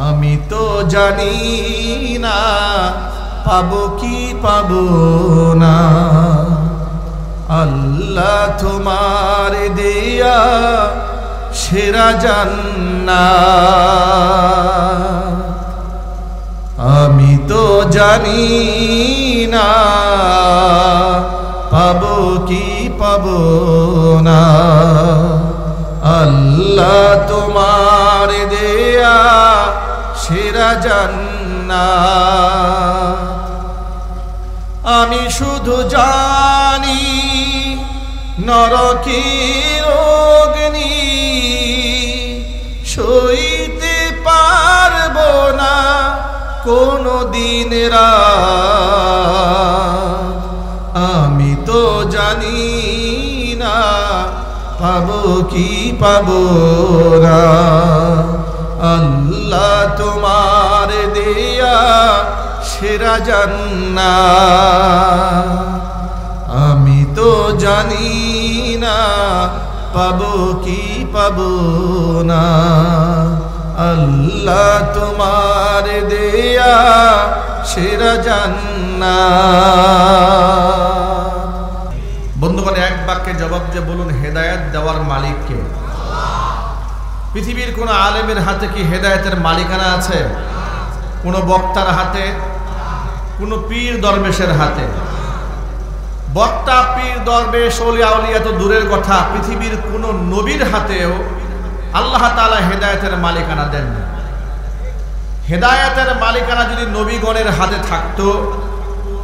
আমি তো জানি না পাবো কি পাবো না, আল্লাহ তোমার দেয়া সেরা জান্নাত। আমি তো জানি না পাবো কি পাবো না, আল্লাহ তোমার দেয়া সেরা জান্নাত। আমি শুধু জানি নরকের অগ্নি সইতে পারবো না কোনো দিন রাত। আমি তো জানি না পাবো কি পাবো না, আল্লাহ তোমার দেয়া সেরা জান্নাত। আমি তো জানি না পাবো কি পাবো না, আল্লাহ তোমার দেয়া সেরা জান্নাত। বন্ধুগণ, এক বাক্যে জবাব দিয়ে বলুন, হেদায়েত দেওয়ার মালিক কে? পৃথিবীর কোন আলেমের হাতে কি হেদায়েতের মালিকানা আছে? কোন বক্তার হাতে? কোন পীর দরবেশের হাতে? বক্তা, পীর, দরবেশ, ওলিয়া উলিয়া তো দূরের কথা, পৃথিবীর কোন নবীর হাতেও আল্লাহ তাআলা হেদায়েতের মালিকানা দেন না। হেদায়েতের মালিকানা যদি নবীগণের হাতে থাকতো,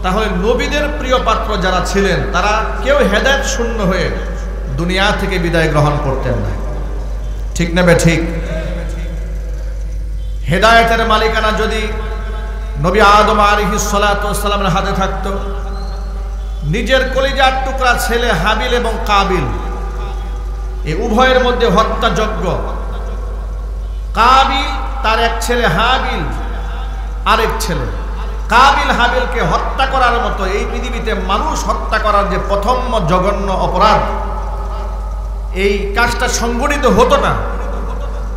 তাহলে নবীদের প্রিয় পাত্র যারা ছিলেন তারা কেউ হেদায়েত শূন্য হয়ে দুনিয়া থেকে বিদায় গ্রহণ করতেন না। ঠিক না বে ঠিক? হেদায়েতের মালিকানা যদি নবী আদম আলাইহিস সালাতু ওয়াস সালামের হাতে থাকতো, নিজের কলিজার টুকরা ছেলে হাবিল এবং কাবিল, এই উভয়ের মধ্যে হত্যাযজ্ঞ। কাবিল তার এক ছেলে, হাবিল আরেক ছেলে। কাবিল হাবিলকে হত্যা করার মতো এই পৃথিবীতে মানুষ হত্যা করার যে প্রথম জঘন্য অপরাধ, এই কাজটা সংগঠিত হতো না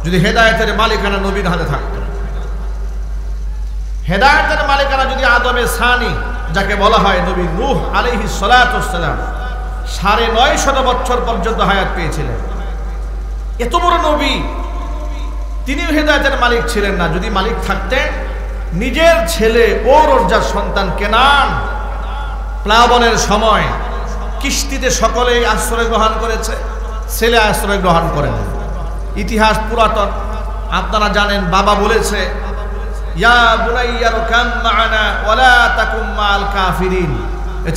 যদি হেদায়েতের মালিকানা নবীর হাতে থাকতো। হেদায়েতের মালিকানা যদি আদমে সানি, যাকে বলা হয় নবী নূহ আলাইহিস সালাতু ওয়াস সালাম, ৯৫০ বছর পর্যন্ত হায়াত পেয়েছিলেন। এত বড় নবী, তিনিও হেদায়েতের মালিক ছিলেন না। যদি মালিক থাকতেন, নিজের ছেলে ও রোজার সন্তান কেনান প্লাবনের সময় কিস্তিতে সকলেই আশ্রয় গ্রহণ করেছে, ছেলে আশ্রয় গ্রহণ করেন। ইতিহাস পুরাতন, আপনারা জানেন, বাবা বলেছে, ইয়া বুনাইয়া রকাম মা'ানা ওয়ালা তাকুম মা'আল কাফিরিন,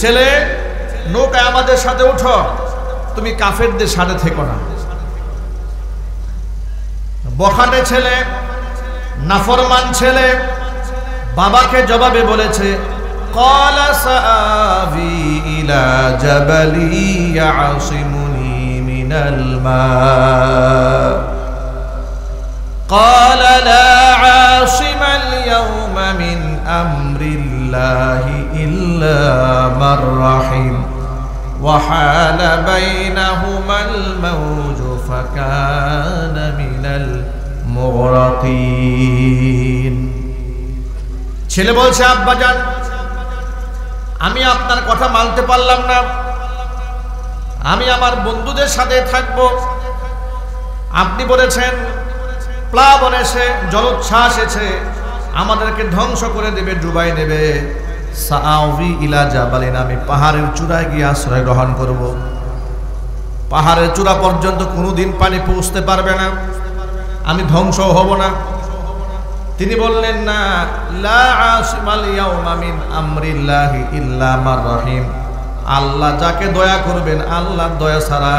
ছেলে নৌকায় আমাদের সাথে ওঠো, তুমি কাফেরদের সাথে থেকো না। বখাটে ছেলে, নাফরমান ছেলে বাবাকে জবাবে বলেছে, ক্বালা সাআবি ইলা জাবালি ইয়াসিমুনি মিনাল মা, ক্বালা লা আশিমাল ইয়াওমা মিন আমরিল্লাহি ইল্লা মান রাহিম ওয়া হালা বাইনাহুমাল মাওজু ফাকানা মিনাল মুগরাকিন। ছেলে বলছে, আব্বাজান, আমি আপনার কথা মানতে পারলাম না, আমি আমার বন্ধুদের সাথে থাকব। আপনি বলেছেন প্লাবন এসে, জলোচ্ছ্বাস এসে আমাদেরকে ধ্বংস করে দেবে, ডুবাই দেবে। সাআউই ইলা জাবালিন, আমি পাহাড়ের চূড়ায় গিয়ে আশ্রয় গ্রহণ করব। পাহাড়ের চূড়া পর্যন্ত কোনোদিন পানি পৌঁছতে পারবে না, আমি ধ্বংস হব না। তিনি বললেন, না, লা আসিমাল ইয়াউমা মিন আমরিল্লাহি ইল্লা মান রাহিম, আল্লাহ যাকে দয়া করবেন, আল্লাহর দয়া ছাড়া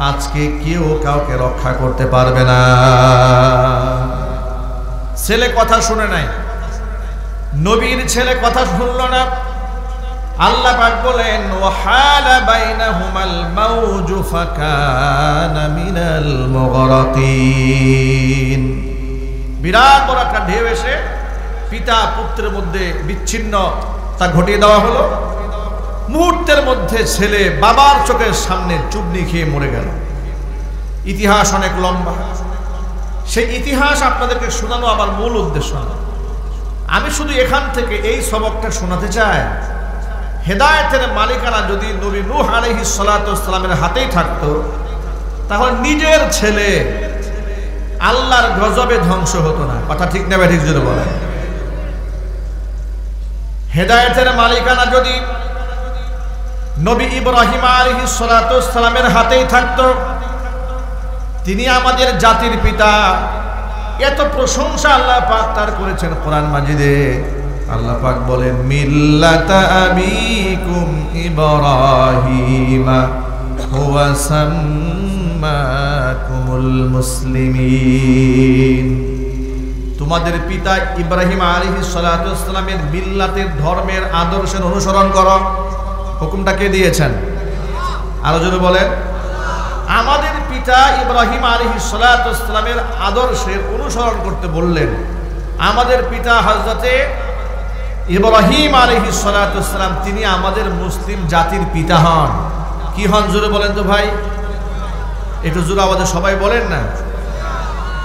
আজকে কেউ কাউকে রক্ষা করতে পারবে না। ছেলে কথা শুনে নাই, নবীর ছেলে কথা শুনল না। আল্লাহ পাক বলেন, ওয়া হালা বাইনাহুমাল মাওজু ফাকানা মিনাল মুগরাকিন, বিরাট বড় একটা ঢেউ এসে পিতা পুত্রের মধ্যে বিচ্ছিন্নতা ঘটিয়ে দেওয়া হলো। মুহূর্তের মধ্যে ছেলে বাবার চোখের সামনে চুবনি খেয়ে মরে গেল। ইতিহাস অনেক লম্বা, সেই ইতিহাস আপনাদেরকে শোনানো আমার মূল উদ্দেশ্য না। আমি শুধু এখান থেকে এই সবকটা শোনাতে চাই, হেদায়েতের মালিকানা যদি নবী নূহ আলাইহিস সালাতু ওয়াস সালামের হাতেই থাকতো, তাহলে নিজের ছেলে আল্লাহর গজবে ধ্বংস হতো না। কথা ঠিক না ঠিক যদি বলেন? হেদায়েতের মালিকানা যদি নবী ইব্রাহিম আলাইহিস সালাতু ওয়াস সালামের হাতেই থাকতো, তিনি আমাদের জাতির পিতা। এত প্রশংসা আল্লাহ পাক তার করেছেন কোরআন মাজিদে। আল্লাহ পাক বলেন, মিল্লাতা আবিকুম ইব্রাহিম হুয়া সাম্মাকুমুল মুসলিমিন। তোমাদের পিতা ইব্রাহিম আলাইহিস সালাতু ওয়াস সালামের মিল্লাতের ধর্মের আদর্শের অনুসরণ করো। হুকুমটা কে দিয়েছেন? আরো জোরে বলেন। আমাদের পিতা ইব্রাহিম আলাইহিস সালাতু ওয়াস সালামের আদর্শের অনুসরণ করতে বললেন। আমাদের পিতা হযরতে ইব্রাহিম আলাইহিস সালাতু ওয়াস সালাম, তিনি আমাদের মুসলিম জাতির পিতা হন। কি হন জোরে বলেন তো ভাই? একটু জোরে আওয়াজে সবাই বলেন না।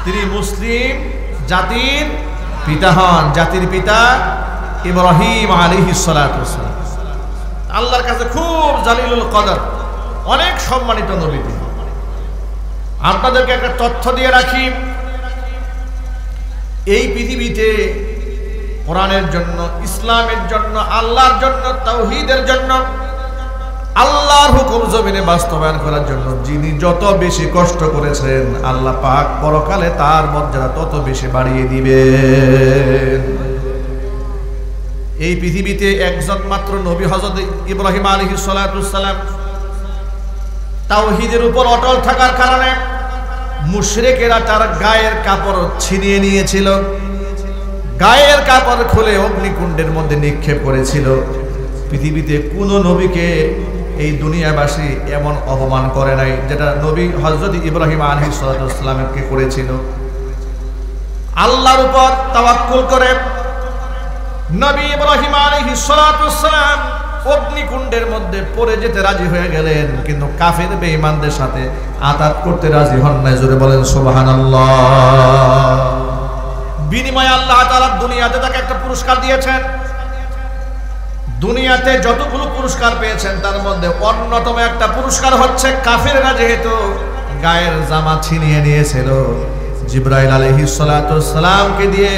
তিনি মুসলিম জাতির পিতা হন। জাতির পিতা ইব্রাহিম আলাইহিস সালাতু ওয়াস সালাম আল্লাহর কাছে খুব জালিলুল কদর, অনেক সম্মানিত নবী। আপনাদেরকে একটা তথ্য দিয়ে রাখি, এই পৃথিবীতে কোরআনের জন্য, ইসলামের জন্য, আল্লাহর জন্য, তাওহীদের জন্য, আল্লাহর হুকুম জমিনে বাস্তবায়ন করার জন্য যিনি যত বেশি কষ্ট করেছেন, আল্লাহ পাক পরকালে তার মর্যাদা তত বেশি বাড়িয়ে দিবেন। এই পৃথিবীতে একজন মাত্র নবী হযরত ইব্রাহিম আলাইহিস সালাতু ওয়াস সালাম তাওহীদের উপর অটল থাকার কারণে মুশরিকেরা তার গায়ের কাপড় ছিনিয়ে নিয়েছিল, গায়ের কাপড় খুলে অগ্নিকুণ্ডের মধ্যে নিক্ষেপ করেছিল। পৃথিবীতে কোনো নবীকে এই দুনিয়াবাসী এমন অপমান করে নাই যেটা নবী হযরত ইব্রাহিম আলাইহিস সালাতু ওয়াস সালামকে করেছিল। আল্লাহর উপর তাওয়াক্কুল করে নবী ইব্রাহিম আলাইহিস সালাতু ওয়াস সালাম অগ্নিকুণ্ডের মধ্যে পড়ে যেতে রাজি হয়ে গেলেন, কিন্তু কাফের বেঈমানদের সাথে আতাত করতে রাজি হন নাই। জোরে বলেন সুবহানাল্লাহ। বিনিময়ে আল্লাহ তাআলা দুনিয়াতে তাকে একটা পুরস্কার দিয়েছেন। দুনিয়াতে যতগুলো পুরস্কার পেয়েছেন তার মধ্যে অন্যতম একটা পুরস্কার হচ্ছে, কাফেররা যেহেতু গায়ের জামা ছিনিয়ে নিয়েছিল, জিবরাইল আলাইহিস সালাতু ওয়াস সালামকে দিয়ে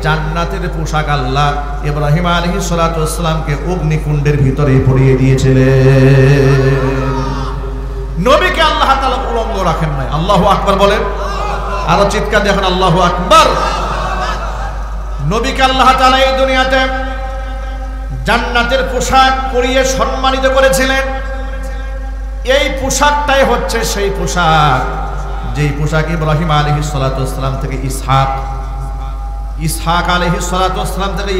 জান্নাতের পোশাক আল্লাহ ইব্রাহিম আলাইহিস সালাতু ওয়াস সালামকে অগ্নিকুণ্ডের ভিতরে পরিয়ে দিয়েছিলেন। নবীকে আল্লাহ তাআলা উলঙ্গ রাখেন নাই। আল্লাহু আকবার বলেন। আরো চিৎকার দেখেন, আল্লাহু আকবার। নবীকে আল্লাহ তাআলা এই দুনিয়াতে জান্নাতের পোশাক পরিয়ে সম্মানিত করেছিলেন। এই পোশাকটাই হচ্ছে সেই পোশাক যেই পোশাক ইব্রাহিম আলাইহিস সালাতু ওয়াস সালাম থেকে ইসহাক আলাইহিস সালাতু ওয়াস সালাম থেকে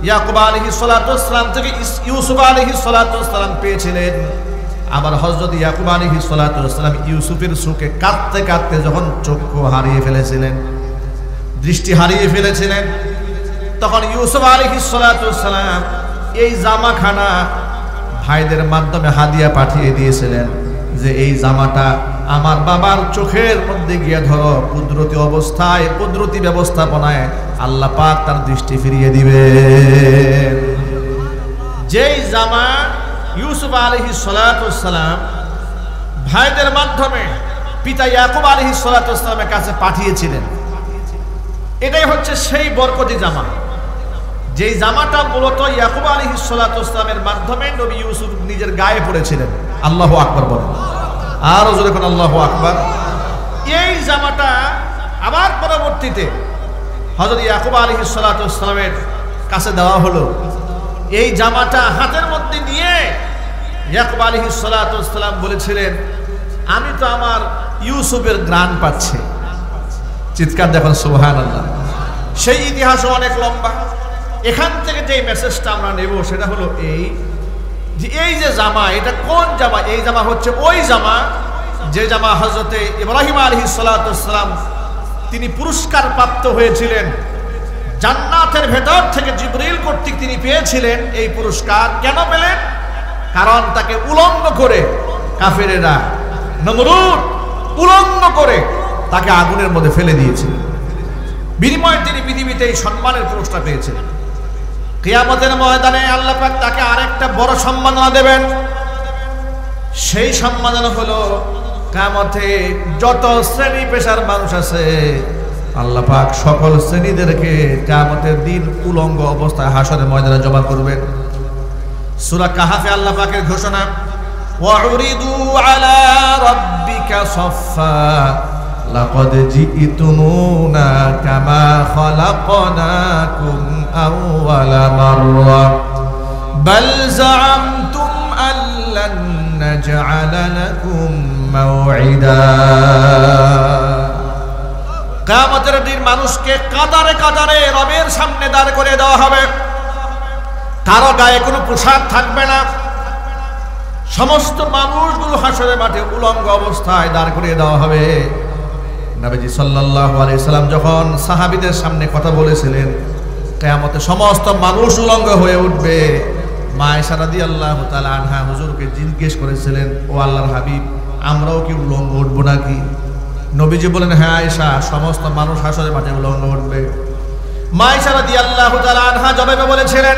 ইয়াকুব আলাইহিস সালাতু ওয়াস সালাম থেকে ইউসুফ আলাইহিস সালাতু ওয়াস সালাম পেয়েছিলেন। আবার হযরত ইয়াকুব আলাইহিস সালাতু ওয়াস সালাম ইউসুফের শোকে কাঁদতে কাঁদতে যখন চক্ষু হারিয়ে ফেলেছিলেন, দৃষ্টি হারিয়ে ফেলেছিলেন, তখন ইউসুফ আলাইহিস সালাতু ওয়াস সালাম এই জামাখানা ভাইদের মাধ্যমে হাদিয়া পাঠিয়ে দিয়েছিলেন যে এই জামাটা আমার বাবার চোখের মধ্যে গিয়ে ধরো, কুদরতি অবস্থায়, কুদরতি ব্যবস্থাপনায় আল্লাহ পাক তার দৃষ্টি ফিরিয়ে দিবেন। যেই জামা ইউসুফ আলাইহিস সালাতু ওয়াস সালাম ভাইদের মাধ্যমে পিতা ইয়াকুব আলাইহিস সালাতু ওয়াস সালামের কাছে পাঠিয়েছিলেন, এটাই হচ্ছে সেই বরকতি জামা, যেই জামাটা মূলত ইয়াকুব আলাইহিস সালাতু ওয়াস সালামের মাধ্যমে নবী ইউসুফ নিজের গায়ে পড়েছিলেন। আল্লাহু আকবার বলেন। আরো জোরে বলেন আল্লাহু আকবার। এই জামাটা আবার পরবর্তীতে হযরত ইয়াকুব আলাইহিস সালাতু ওয়াস সালামের কাছে দেওয়া হলো। এই জামাটা হাতের মধ্যে নিয়ে ইয়াকুব আলাইহিস সালাতু ওয়াস সালাম বলেছিলেন, আমি তো আমার ইউসুফের ঘ্রাণ পাচ্ছি। চিৎকার দেখুন সুবহানাল্লাহ। সেই ইতিহাসও অনেক লম্বা। এখান থেকে যে মেসেজটা আমরা নেব সেটা হলো এই যে জামা, এটা কোন জামা? এই জামা হচ্ছে ওই জামা যে জামা হযরতে ইব্রাহিম আলাইহিস সালাতু ওয়াস সালাম তিনি পুরস্কার প্রাপ্ত হয়েছিলেন। জান্নাতের ভেতর থেকে জিবরিল কর্তৃক তিনি পেয়েছিলেন। এই পুরস্কার কেন পেলেন? কারণ তাকে উলঙ্গ করে কাফেরেরা, নমরুদ উলঙ্গ করে তাকে আগুনের মধ্যে ফেলে দিয়েছিলেন। বিনিময়ে তিনি পৃথিবীতে এই সম্মানের পুরস্কার পেয়েছিলেন। কিয়ামতের ময়দানে আল্লাহ পাক তাকে আরেকটা বড় সম্মাননা দেবেন। সেই সম্মাননা হলো কিয়ামতে যত শ্রেণী পেশার মানুষ আছে আল্লাহ পাক সকল শ্রেণীদেরকে কিয়ামতের দিন উলঙ্গ অবস্থায় হাসরের ময়দানে জমা করবেন। সূরা কাহাফে আল্লাহ পাকের ঘোষণা, ওয়াউরিদু আলা রাব্বিকা সাফফা লাকাদ জিইতুমুনা কামা খালাকনাকুম আউওয়ালা মাররা বাল যাআমতুম আল্লান নাজআলা লাকুম মাওঈদা। কিয়ামতের দিন মানুষকে কাতারে কাতারে রবের সামনে দাঁড় করে দেওয়া হবে। কারো গায়ে কোনো পোশাক থাকবে না। সমস্ত মানুষগুলো হাসরের মাঠে উলঙ্গ অবস্থায় দাঁড় করিয়ে দেওয়া হবে। নবীজি সাল্লাল্লাহু আলাইহি সাল্লাম যখন সাহাবীদের সামনে কথা বলেছিলেন কিয়ামতে সমস্ত মানুষ উলঙ্গ হয়ে উঠবে, মা আয়েশা রাদিয়াল্লাহু তাআলা আনহা হুজুরকে জিজ্ঞেস করেছিলেন, ও আল্লাহর হাবিব, আমরাও কি উলঙ্গ উঠব নাকি? নবীজি বলেন, হ্যাঁ আয়েশা, সমস্ত মানুষ হাসরের মাঠে উলঙ্গ উঠবে। মা আয়েশা রাদিয়াল্লাহু তাআলা আনহা জবাবে বলেছিলেন,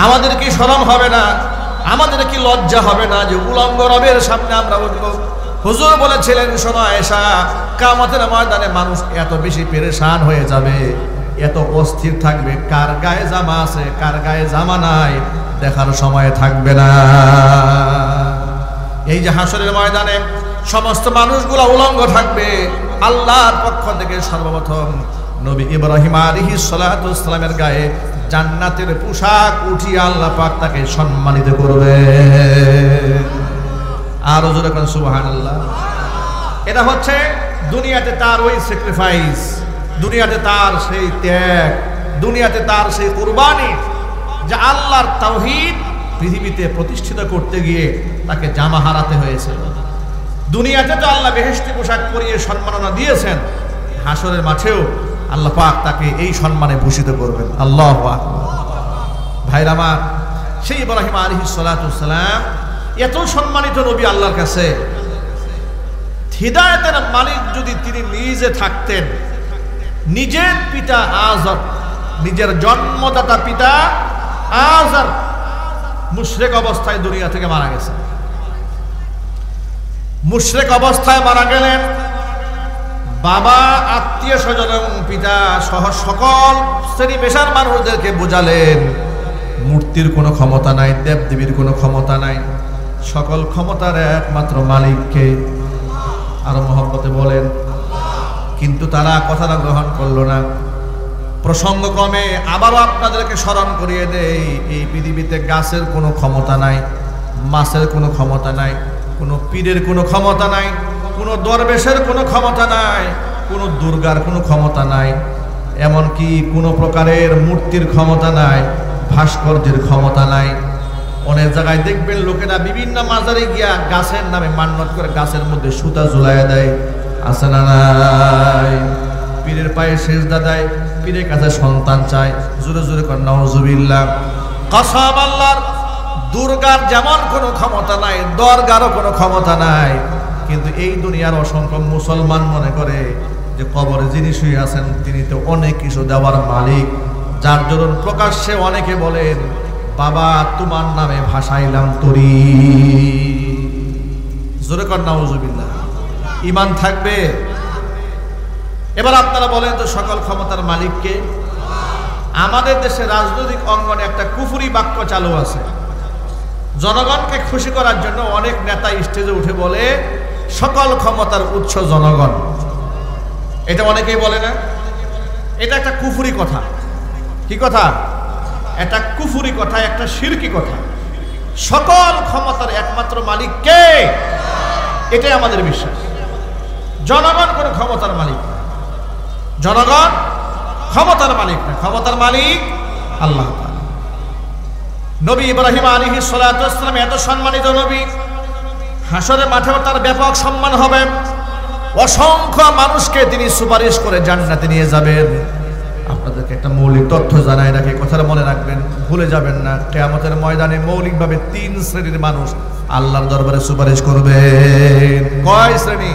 আমাদের কি শরম হবে না, আমাদের কি লজ্জা হবে না যে উলঙ্গ রবের সামনে আমরা উঠব? হুজুর বলেছিলেন, শোনো আয়েশা, কিয়ামতের ময়দানে মানুষ এত বেশি পেরেশান হয়ে যাবে, এত অস্থির থাকবে, কার গায়ে জামা আছে কার গায়ে জামা নাই দেখার সময় থাকবে না। এই যে হাসরের ময়দানে সমস্ত মানুষগুলো উলঙ্গ থাকবে, আল্লাহর পক্ষ থেকে সর্বপ্রথম নবী ইব্রাহিম আলাইহিস সালাতু ওয়াস সালামের গায়ে জান্নাতের পোশাক উঠিয়ে আল্লাহ পাক তাকে সম্মানিত করবে। আর জোরে কোন সুবহানাল্লাহ। এটা হচ্ছে দুনিয়াতে তার ওই স্যাক্রিফাইস, দুনিয়াতে তার সেই ত্যাগ, দুনিয়াতে তার সেই কুরবানি, যে আল্লাহর তাওহীদ পৃথিবীতে প্রতিষ্ঠিত করতে গিয়ে তাকে জামা হারাতে হয়েছিল। দুনিয়াতে তো আল্লাহ বেহেশতি পোশাক পরিয়ে সম্মাননা দিয়েছেন, হাসরের মাঠেও আল্লাহ পাক তাকে এই সম্মানে ভূষিত করবেন। আল্লাহু আকবার। ভাইরা আমার, সেই ইব্রাহিম আলাইহিস সালাতু ওয়াস সালাম এত সম্মানিত নবী আল্লাহর কাছে, হিদায়াতের মালিক যদি তিনি নিজে থাকতেন, নিজের পিতা আযর, নিজের জন্মদাতা পিতা আযর মুশরিক অবস্থায় দুনিয়া থেকে মারা গেছেন। মুশরিক অবস্থায় মারা গেলেন। বাবা, আত্মীয় স্বজন এবং পিতা সহ সকল শ্রেণী পেশার মানুষদেরকে বোঝালেন মূর্তির কোনো ক্ষমতা নাই, দেবদেবীর কোনো ক্ষমতা নাই, সকল ক্ষমতার একমাত্র মালিককে। আরো মহব্বতে বলেন। কিন্তু তারা কথাটা গ্রহণ করলো না। প্রসঙ্গক্রমে আবারও আপনাদেরকে স্মরণ করিয়ে দেই, এই পৃথিবীতে গাছের কোনো ক্ষমতা নাই, মাছের কোনো ক্ষমতা নাই, কোনো পীরের কোনো ক্ষমতা নাই, কোনো দরবেশের কোনো ক্ষমতা নাই, কোনো দুর্গার কোনো ক্ষমতা নাই, এমনকি কোনো প্রকারের মূর্তির ক্ষমতা নাই, ভাস্কর্যের ক্ষমতা নাই। অনেক জায়গায় দেখবেন লোকেরা বিভিন্ন মাজারে গিয়া গাছের নামে মান্যত করে গাছের মধ্যে সুতা ঝুলাইয়া দেয়, আছে না নাই? পীরের পায়ে সেজদা দেয়, পীরের কাছে সন্তান চায়। জোরে জোরে কর নাউজুবিল্লাহ। কসম আল্লাহর, দুর্গার যেমন কোনো ক্ষমতা নাই, দরগারও কোনো ক্ষমতা নাই। কিন্তু এই দুনিয়ার অসংখ্য মুসলমান মনে করে যে কবরে যিনি শুয়ে আছেন তিনি তো অনেক কিছু দেওয়ার মালিক, যার জন্য প্রকাশ্যে অনেকে বলেন, বাবা তোমার নামে ভাসাইলাম তরি। জোরে কর নাউজুবিল্লাহ। ঈমান থাকবে? এবার আপনারা বলেন তো, সকল ক্ষমতার মালিককে? আমাদের দেশে রাজনৈতিক অঙ্গনে একটা কুফরি বাক্য চালু আছে। জনগণকে খুশি করার জন্য অনেক নেতা স্টেজে উঠে বলে সকল ক্ষমতার উৎস জনগণ। এটা অনেকেই বলে না? এটা একটা কুফরি কথা। কি কথা? এটা কুফরি কথা, একটা শিরকি কথা। সকল ক্ষমতার একমাত্র মালিক কে? এটাই আমাদের বিশ্বাস। জনগণ কোনো ক্ষমতার মালিক না, জনগণ ক্ষমতার মালিক না, ক্ষমতার মালিক আল্লাহ তাআলা। নবী ইব্রাহিম আলাইহিস সালাতু ওয়াস সালাম এত সম্মানিত নবী, হাসরের মাঠেও তার ব্যাপক সম্মান হবে। অসংখ্য মানুষকে তিনি সুপারিশ করে জান্নাতে নিয়ে যাবেন। আপনাদেরকে একটা মৌলিক তথ্য জানাই রাখি, কথাটা মনে রাখবেন, ভুলে যাবেন না। কিয়ামতের ময়দানে মৌলিকভাবে 3 শ্রেণীর মানুষ আল্লাহর দরবারে সুপারিশ করবে। কয় শ্রেণী?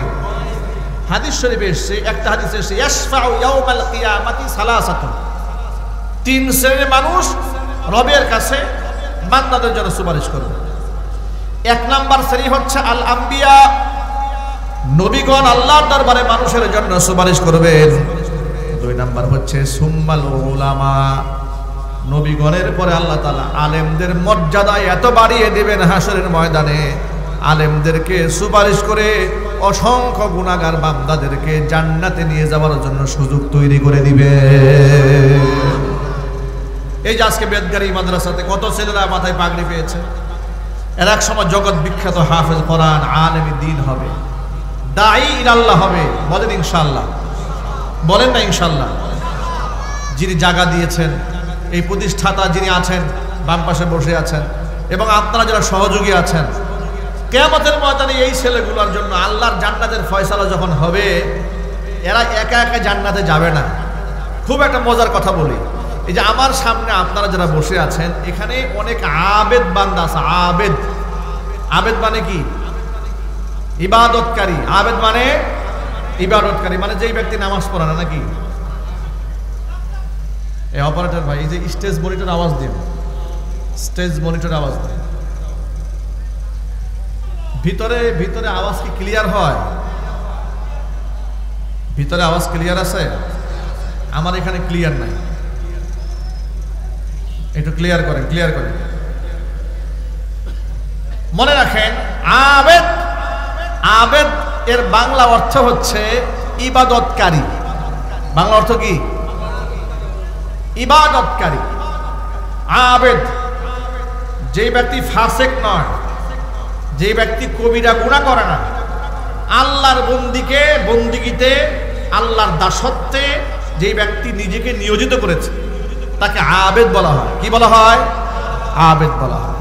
হাদিস শরীফে এসেছে, একটা হাদিসে এসেছে ইয়াশফাউ ইয়াউমাল কিয়ামাতি সালাসাতুন, তিন শ্রেণীর মানুষ রবের কাছে বান্দাদের জন্য সুপারিশ করবে। এক নাম্বার শ্রেণী হচ্ছে আল আম্বিয়া, নবীগণ আল্লাহর দরবারে মানুষের জন্য সুপারিশ করবেন। দুই নাম্বার হচ্ছে সুম্মাল উলামা, নবীগণের পরে আল্লাহ তাআলা আলেমদের মর্যাদা এত বাড়িয়ে দিবেন হাসরের ময়দানে, আলেমদেরকে সুপারিশ করে অসংখ্য গুনাহগার বান্দাদেরকে জান্নাতে নিয়ে যাওয়ার জন্য সুযোগ তৈরি করে দিবে। এই যে আজকে বেদগাড়ি মাদ্রাসাতে কত ছেলেরা মাথায় পাগড়ি পেয়েছে, এর এক সময় জগৎ বিখ্যাত হাফেজ কোরআন, আলেমী দ্বীন হবে, দাঈ ইলাল্লাহ হবে। বলেন ইনশাআল্লাহ, বলেন না ইনশাআল্লাহ। যিনি জায়গা দিয়েছেন, এই প্রতিষ্ঠাতা যিনি আছেন বাম পাশে বসে আছেন, এবং আপনারা যারা সহযোগী আছেন, কিয়ামতের ময়দানে এই ছেলেগুলোর জন্য আল্লাহর জান্নাতের ফয়সালা যখন হবে, এরা একা একা জান্নাতে যাবে না। খুব একটা মজার কথা বলি, এই যে আমার সামনে আপনারা যারা বসে আছেন, এখানে অনেক আবেদ বান্দা আছে। আবেদ, আবেদ মানে কি? ইবাদতকারী। আবেদ মানে ইবাদতকারী, মানে যেই ব্যক্তি নামাজ পড়ে না, নাকি? এই অপারেটর ভাই, এই যে স্টেজ মনিটর আওয়াজ দিন, স্টেজ মনিটর আওয়াজ দিন। ভিতরে ভিতরে আওয়াজ কি ক্লিয়ার হয়? ভিতরে আওয়াজ ক্লিয়ার আছে? আমার এখানে ক্লিয়ার নাই, একটু ক্লিয়ার করেন, ক্লিয়ার করেন। মনে রাখেন, আবেদ, আবেদ এর বাংলা অর্থ হচ্ছে ইবাদতকারী। বাংলা অর্থ কি? ইবাদতকারী। আবেদ যে ব্যক্তি ফাসেক নয়, যে ব্যক্তি কবিরা গুনাহ করে না, আল্লাহর বন্দিগিতে আল্লাহর দাসত্বে যে ব্যক্তি নিজেকে নিয়োজিত করেছে, তাকে আবেদ বলা হয়। কি বলা হয়? আবেদ বলা হয়।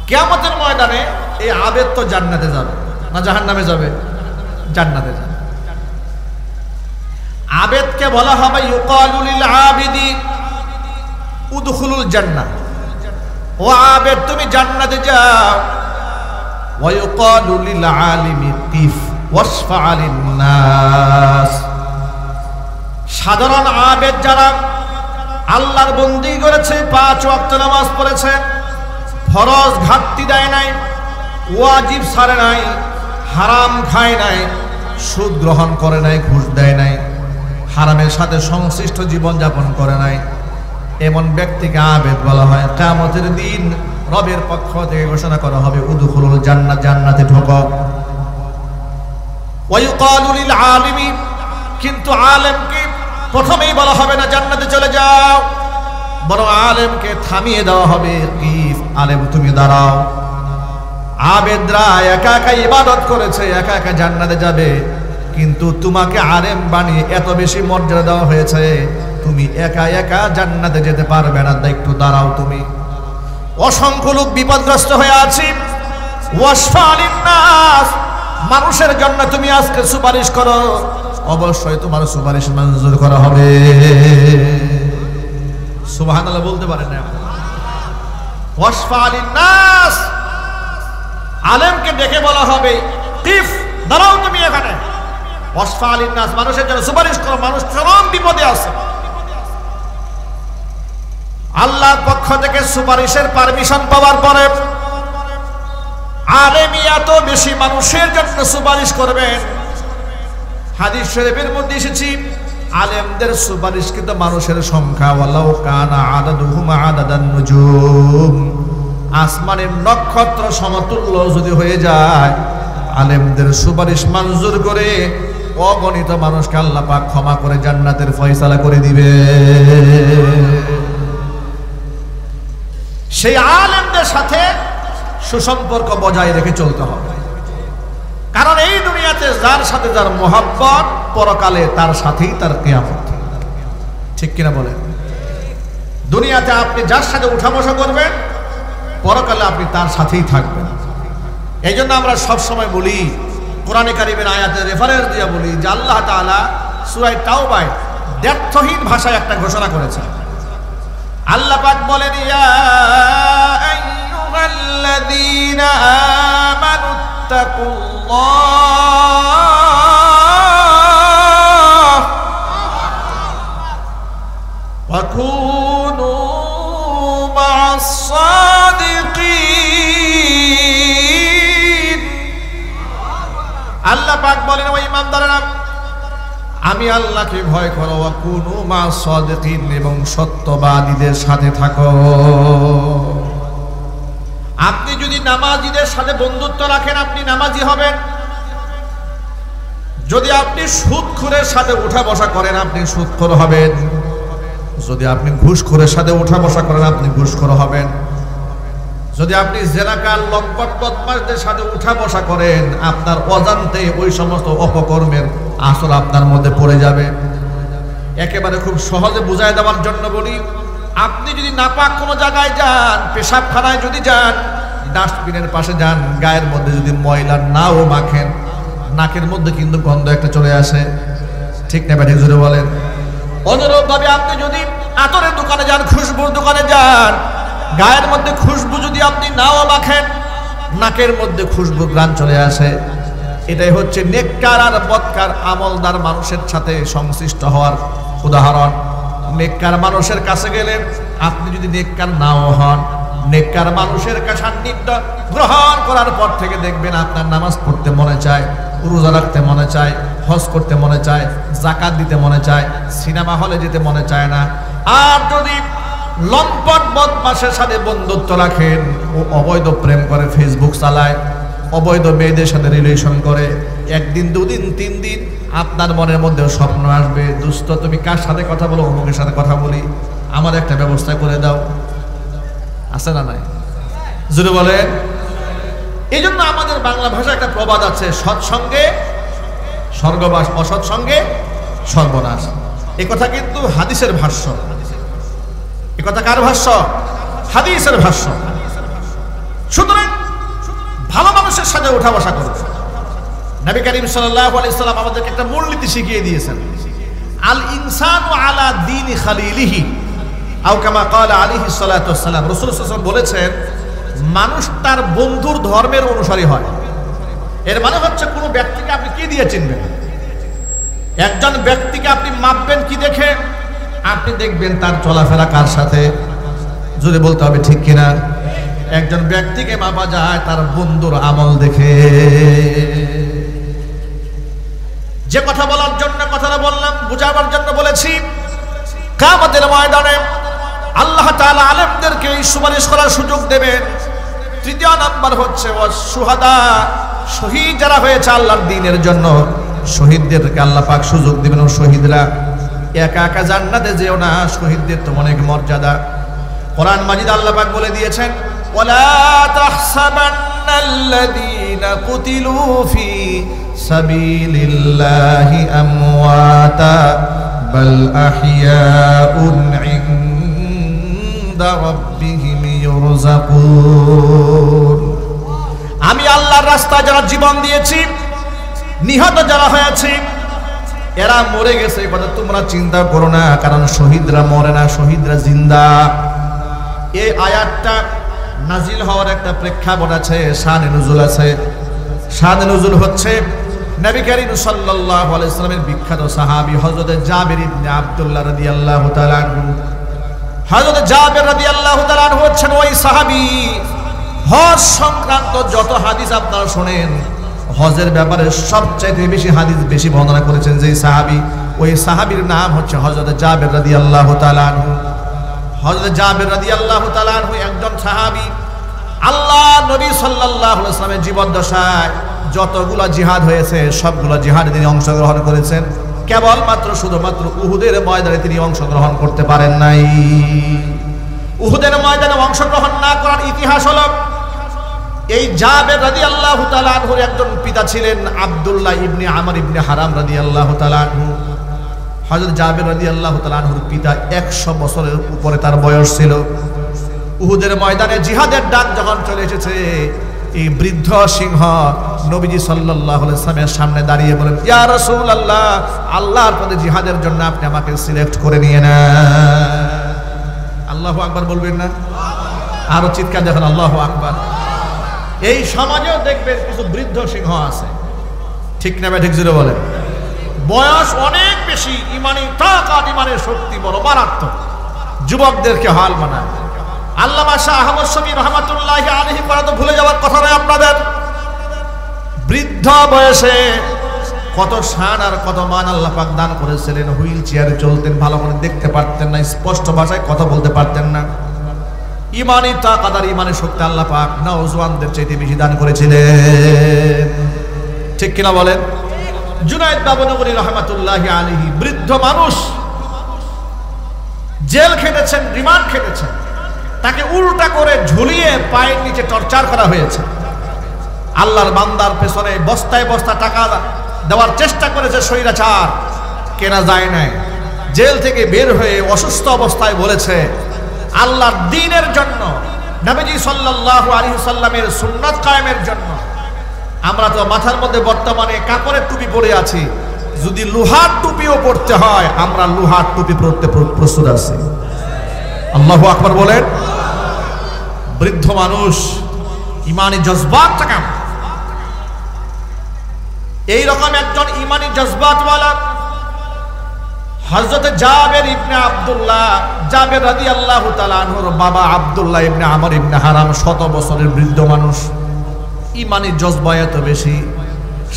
কিয়ামতের ময়দানে এই আবেদ তো জান্নাতে যাবে না জাহান্নামে যাবে? জান্নাতে যাবে। আবেদকে বলা হবে ইউকালু লিল আবিদি উদখুলুল জান্নাহ, ও আবেদ তুমি জান্নাতে যাও। ওয়া ইউকালু লিল আলিমি কিফ ওয়াশফা লিন নাস, সাধারণ আবেদ যারা আল্লাহর বন্দি করেছে, 5 ওয়াক্ত নামাজ পড়েছে, ফরজ ঘাটতি দেয় নাই, ওয়াজিব ছাড়ে নাই, হারাম খায় নাই, সুদ গ্রহণ করে নাই, ঘুষ দেয় নাই, হারামের সাথে সংশ্লিষ্ট জীবন যাপন করে নাই, এমন ব্যক্তিকে আবেদ বলা হয়। কিয়ামতের দিন রবের পক্ষ থেকে ঘোষণা করা হবে উদখুলুল জান্নাহ, জান্নাতে ঢোকো। ওয়া ইউকালু লিল আলিমি, কিন্তু আলেমকে প্রথমেই বলা হবে না জান্নাতে চলে যাও, বরং আলেমকে থামিয়ে দেওয়া হবে। কিফ, আলেম তুমি দাঁড়াও। আবেদরা একা একা ইবাদত করেছে, একা একা জান্নাতে যাবে, কিন্তু তোমাকে আলেম বানিয়ে এত বেশি মর্যাদা দেওয়া হয়েছে, তুমি একা একা জান্নাতে যেতে পারবে না, একটু দাঁড়াও তুমি। অসংখ্য লোক বিপদগ্রস্ত হয়ে আছে, ওয়াশফা লিন নাস, মানুষের জন্য তুমি আজকে সুপারিশ করো, অবশ্যই তোমার সুপারিশ মঞ্জুর করা হবে। সুবহানাল্লাহ বলতে পারেন না? ওয়াশফা লিন নাস, আলেমকে ডেকে বলা হবে কিফ, দাঁড়াও তুমি এখানে। ওয়াশফা লিন নাস, মানুষের জন্য সুপারিশ করো, মানুষ চরম বিপদে আছে। আল্লাহর পক্ষ থেকে সুপারিশের পারমিশন পাওয়ার পরে আলেমই এত বেশি মানুষের জন্য সুপারিশ করবেন। হাদিস শরীফের মধ্যে এসেছে, আলেমদের সুপারিশকৃত মানুষের সংখ্যা ওয়ালাউ কানা আদাদুহুম আদাদান নুজুম, আসমানের নক্ষত্র সমতুল্য যদি হয়ে যায়, আলেমদের সুপারিশ মঞ্জুর করে অগণিত মানুষকে আল্লাহ পাক ক্ষমা করে জান্নাতের ফয়সালা করে দিবে। সেই আলেমদের সাথে সুসম্পর্ক বজায় রেখে চলতে হবে, কারণ এই দুনিয়াতে যার সাথে যার মোহাব্বত, পরকালে তার সাথেই তার কিয়ামত। ঠিক কিনা বলেন? দুনিয়াতে আপনি যার সাথে উঠা বসা করবেন, পরকালে আপনি তার সাথেই থাকবেন। এই জন্য আমরা সবসময় বলি, কোরআনে কারিমের আয়াতের রেফারেন্স দিয়ে বলি যে আল্লাহ তাআলা সূরা তাওবায় দ্ব্যর্থহীন ভাষায় একটা ঘোষণা করেছেন। আল্লাহ পাক বলেন, ইয়া আইয়ুহাল্লাযীনা আমানুত্তাকুল্লাহ ওয়াকুনু মা'আস সাদিকিন। আল্লাহ পাক বলেন, ও ঈমানদাররা, আমি আল্লাহকে ভয় করো, ওয়াকুনু মা'আস সাদিকিন, এবং সত্যবাদীদের সাথে থাকো। আপনি যদি নামাজীদের সাথে বন্ধুত্ব রাখেন, আপনি নামাজি হবেন। যদি আপনি সুদখোরের সাথে উঠা বসা করেন, আপনি সুদখোর হবেন। যদি আপনি ঘুষখোরের সাথে উঠা বসা করেন, আপনি ঘুষখোর হবেন। যদি আপনি জেনাকার লম্পট বদমাশদের সাথে উঠা বসা করেন, আপনার অজান্তে ওই সমস্ত অপকর্মের আসর আপনার মধ্যে পড়ে যাবে। একেবারে খুব সহজে বুঝায় দেওয়ার জন্য বলি, আপনি যদি নাপাক কোনো জায়গায় যান, পেশাবখানায় যদি যান, ডাস্টবিনের পাশে যান, গায়ের মধ্যে যদি ময়লা নাও মাখেন, নাকের মধ্যে কিন্তু গন্ধ একটা চলে আসে, ঠিক না ব্যাঠিক জুড়ে বলেন? অনুরূপ ভাবে আপনি যদি আতরের দোকানে যান, খুশবুর দোকানে যান, গায়ের মধ্যে খুশবু যদি আপনি নাও মাখেন, নাকের মধ্যে খুশবু গ্রাণ চলে আসে। এটাই হচ্ছে নেককার আর বদকার আমলদার মানুষের সাথে সংশ্লিষ্ট হওয়ার উদাহরণ। নেককার মানুষের কাছে গেলে, আপনি যদি নেককার নাও হন, নেককার মানুষের সান্নিধ্য গ্রহণ করার পর থেকে দেখবেন আপনার নামাজ পড়তে মনে চায়, রোজা রাখতে মনে চায়, হজ করতে মনে চায়, যাকাত দিতে মনে চায়, সিনেমা হলে যেতে মনে চায় না। আর যদি লম্পট বদমাশের সাথে বন্ধুত্ব রাখেন, ও অবৈধ প্রেম করে, ফেসবুক চালায়, অবৈধ মেয়েদের সাথে রিলেশন করে, একদিন দুদিন তিন দিন আপনার মনের মধ্যে স্বপ্ন আসবে, দোস্ত তুমি কার সাথে কথা বলো? অমুকের সাথে কথা বলি, আমার একটা ব্যবস্থা করে দাও। আছে না নাই? জুড়ে বলেন। এই জন্য আমাদের বাংলা ভাষায় একটা প্রবাদ আছে, সৎসঙ্গে স্বর্গবাস, অসৎসঙ্গে সর্বনাশ। এ কথা কিন্তু হাদিসের ভাষ্য। এ কথা কার ভাষ্য? হাদিসের ভাষ্য। সুতরাং ভালো মানুষের সাথে উঠা বসা করবে। নবী করিম সাল্লাল্লাহু আলাইহি সাল্লাম আমাদেরকে একটা মূলনীতি শিখিয়ে দিয়েছেন, আল ইনসানু আলা দীনি খালিলিহি, আও কামা ক্বালা আলাইহিস সালাতু ওয়াস সালাম। রাসূল সাল্লাল্লাহু আলাইহি ওয়াসাল্লাম বলেছেন, মানুষ তার বন্ধুর ধর্মের অনুসারী হয়। এর মানে হচ্ছে কোনো ব্যক্তিকে আপনি কি দিয়ে চিনবেন? একজন ব্যক্তিকে আপনি মাপবেন কি দেখে? আপনি দেখবেন তার চলাফেরা কার সাথে। যদি বলতে হবে ঠিক কিনা? একজন ব্যক্তিকে মাপা যায় তার বন্ধুর আমল দেখে। যে কথা বলার জন্য কথাটা বললাম, বুঝাবার জন্য বলেছি, কিয়ামতের ময়দানে আল্লাহ তাআলা আলেমদেরকে এই সুপারিশ করার সুযোগ দেবেন। তৃতীয় নাম্বার হচ্ছে শুহাদা, শহীদ যারা হয়েছে আল্লাহর দ্বীনের জন্য, শহীদদেরকে আল্লাহ পাক সুযোগ দিবেন। ও শহীদরা একা একা জান্নাতে যেও না, শহীদদের তো অনেক মর্যাদা। কোরআন মাজিদ আল্লাহ পাক বলে দিয়েছেন, ওয়ালা তাহসাবান্নাল্লাযীনা কুতিলু ফি সাবিলিল্লাহি আমওয়াতা বাল আহইয়াউন ইনদা রাব্বিহিম ইউরযাকুন। আমি আল্লাহর রাস্তায় যারা জীবন দিয়েছি, নিহত যারা হয়েছে, এরা মরে গেছে কথা তোমরা চিন্তা করো না, কারণ শহীদরা মরে না, শহীদরা জিন্দা। এই আয়াতটা নাজিল হওয়ার একটা প্রেক্ষাপট আছে, শানে নুজুল আছে। শানে নুজুল হচ্ছে নবী করিম সাল্লাল্লাহু আলাইহি সাল্লামের বিখ্যাত সাহাবী হযরত জাবির ইবনে আব্দুল্লাহ রাদিয়াল্লাহু তাআলা আনহু। হযরত জাবির রাদিয়াল্লাহু তাআলা আনহু হচ্ছেন ওই সাহাবী, হজ সংক্রান্ত যত হাদিস আপনারা শুনেন, হজের ব্যাপারে সবচাইতে বেশি হাদিস বেশি বর্ণনা করেছেন যে সাহাবী, ওই সাহাবীর নাম হচ্ছে হযরত জাবির রাদিয়াল্লাহু তাআলা আনহু। হযরত জাবির রাদিয়াল্লাহু তাআলা আনহু একজন সাহাবী। আল্লাহ নবী সাল্লাল্লাহু আলাইহি ওয়াসাল্লামের জীবদ্দশায় যতগুলো জিহাদ হয়েছে সবগুলো জিহাদে তিনি অংশগ্রহণ করেছেন, কেবলমাত্র শুধুমাত্র উহুদের ময়দানে তিনি অংশগ্রহণ করতে পারেন নাই। উহুদের ময়দানে অংশগ্রহণ না করার ইতিহাস হলো, এই জাবের রাদিয়াল্লাহু তাআলা আনহুর একজন পিতা ছিলেন আব্দুল্লাহ ইবনে আমর ইবনে হারাম রাদিয়াল্লাহু তাআলা আনহু। হযরত জাবের রাদিয়াল্লাহু তাআলা আনহুর পিতা 100 বছরের উপরে তার বয়স ছিল। উহুদের ময়দানে জিহাদের ডাক যখন চলে এসেছে, এই বৃদ্ধ সিংহ নবীজি সাল্লাল্লাহু আলাইহি ওয়াসাল্লামের সামনে দাঁড়িয়ে বলেন, ইয়া রাসূলুল্লাহ, আল্লাহর পথে জিহাদের জন্য আপনি আমাকে সিলেক্ট করে নিয়ে নেন। আল্লাহু আকবার বলবেন না? আরো চিৎকার দেখেন, আল্লাহু আকবার। এই সমাজেও দেখবেন কিছু বৃদ্ধ সিংহ আছে, ঠিক না ঠিক জুড়ে বলেন? বয়স অনেক বেশি, ইমানি তাকাত, ইমানের শক্তি বড় মারাত্মক, যুবকদেরকে হাল মানায়। আল্লামা শাহ আহমদ শফী রহমাতুল্লাহি আলাইহি পড়া তো ভুলে যাওয়ার কথা নয় আপনাদের। বৃদ্ধ বয়সে কত শান আর কত মান আল্লাহ পাক দান করেছিলেন। হুইল চেয়ারে চলতেন, ভালো করে দেখতে পারতেন না, স্পষ্ট ভাষায় কথা বলতে পারতেন না। ইমানি তাকাত আর ইমানের শক্তি আল্লাহ পাক নওজওয়ানদের চাইতে বেশি দান করেছিলেন, ঠিক কিনা বলেন? জুনায়েদ বাবনগরী রহমাতুল্লাহি আলাইহি বৃদ্ধ মানুষ, জেল খেটেছেন, রিমান্ড খেটেছেন। তাকে উল্টা করে ঝুলিয়ে পায়ের নিচে টর্চার করা হয়েছে। আল্লাহর বান্দার পেছনে বস্তায় বস্তা টাকা দেওয়ার চেষ্টা করেছে স্বৈরাচার, কেনা যায় নাই। জেল থেকে বের হয়ে অসুস্থ অবস্থায় বলেছে আল্লাহর দ্বীনের জন্য, নবীজি সাল্লাল্লাহু আলাইহি সাল্লামের সুন্নাত কায়েমের জন্য। আমরা তো মাথার মধ্যে বর্তমানে কাপড়ের টুপি পরে আছি, যদি লোহার টুপিও পরতে হয় আমরা লোহার টুপি পরতে প্রস্তুত আছি। আল্লাহু আকবার বলেন। বৃদ্ধ মানুষ, ইমানি জজবাত থাকা। এই রকম একজন ইমানি জজবাতওয়ালা হযরত জাবের ইবনে আব্দুল্লাহ, জাবের রাদিয়াল্লাহু তাআলা আনহুর বাবা আব্দুল্লাহ ইবনে আমর ইবনে হারাম, 100 বছরের বৃদ্ধ মানুষ। ইমানি জজবা এত বেশি,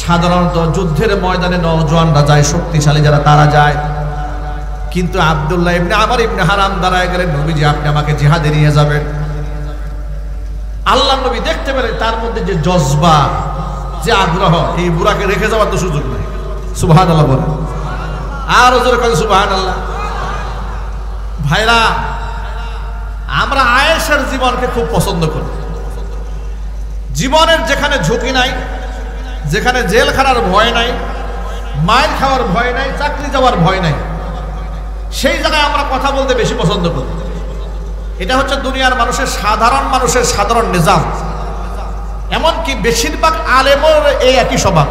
সাধারণত যুদ্ধের ময়দানে নওজওয়ানরা যায়, শক্তিশালী যারা তারা যায়। কিন্তু আব্দুল্লাহ ইবনে আমর ইবনে হারাম দাঁড়ায় গেলেন, নবীজি আপনি আমাকে জিহাদে নিয়ে যাবেন। আল্লাহ নবী দেখতে পেলেন তার মধ্যে যে জজবা, যে আগ্রহ, এই বুড়াকে রেখে যাওয়ার তো সুযোগ নেই। সুবহানাল্লাহ বলেন, আর ওজোর কাছে সুবহানাল্লাহ। ভাইরা, আমরা আয়েশার জীবনকে খুব পছন্দ করি। জীবনের যেখানে ঝুঁকি নাই, যেখানে জেল খানার ভয় নাই, মাইর খাওয়ার ভয় নাই, চাকরি যাওয়ার ভয় নাই, সেই জায়গায় আমরা কথা বলতে বেশি পছন্দ করি। এটা হচ্ছে দুনিয়ার মানুষের সাধারণ নিজাম। এমনকি বেশিরভাগ আলেমের এই একই স্বভাব,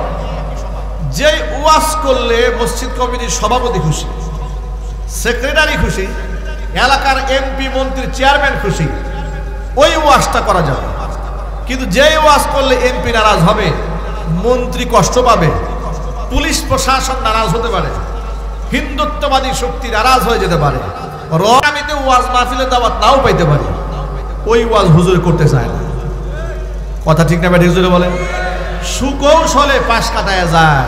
যে ওয়াজ করলে মসজিদ কমিটির সভাপতি খুশি, সেক্রেটারি খুশি, এলাকার এমপি মন্ত্রী চেয়ারম্যান খুশি, ওই ওয়াজটা করা যাবে। কিন্তু যে ওয়াজ করলে এমপি নারাজ হবে, মন্ত্রী কষ্ট পাবে, পুলিশ প্রশাসন নারাজ হতে পারে, হিন্দুত্ববাদী শক্তি নারাজ হয়ে যেতে পারে, আগামীতে ওয়াজ মাহফিলে দাওয়াত নাও পাইতে পারে, ওই ওয়াজ হুজুর করতে চায় না। কথা ঠিক না ব্যাটি হুজুরে বলেন? সুকৌশলে পাশ কাটায় যায়,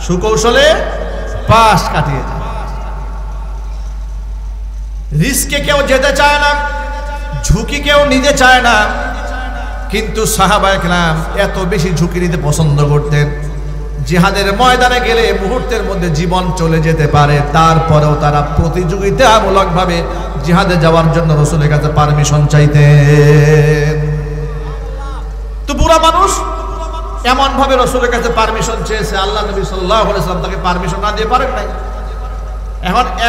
সুকৌশলে পাশ কাটিয়ে যায়। রিস্কে কেউ যেতে চায় না, ঝুঁকি কেউ নিতে চায় না। কিন্তু সাহাবায়ে কেরাম এত বেশি ঝুঁকি নিতে পছন্দ করতেন, জিহাদের ময়দানে গেলে মুহূর্তের মধ্যে জীবন চলে যেতে পারে, তারপরেও তারা প্রতিযোগিতামূলকভাবে জিহাদে যাওয়ার জন্য রাসূলের কাছে পারমিশন চাইতেন। তো বুড়া মানুষ এমন ভাবে রাসূলের কাছে পারমিশন চেয়েছে, আল্লাহ নবী সাল্লাল্লাহু আলাইহি ওয়াসাল্লাম তাকে পারমিশন না দিয়ে পারেন নাই।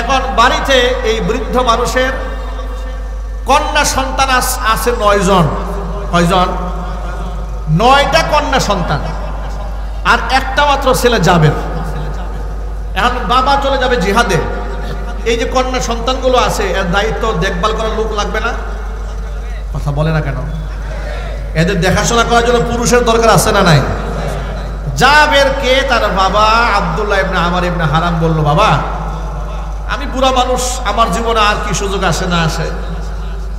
এখন বাড়িতে এই বৃদ্ধ মানুষের কন্যা সন্তান আছে 9 জন। কয়জন? 9টা কন্যা সন্তান, আর একটা মাত্র ছেলে জাবের। এখন বাবা চলে যাবে জিহাদে, এই যে কন্যা সন্তানগুলো আছে এর দায়িত্ব দেখভাল করার লোক লাগবে না? কথা বলে না কেন? এদের দেখাশোনা করার জন্য পুরুষের দরকার আছে না নাই? জাবেরকে তার বাবা আব্দুল্লাহ ইবনে আমর ইবনে হারাম বলল, বাবা আমি বুড়া মানুষ, আমার জীবনে আর কি সুযোগ আসে না আসে,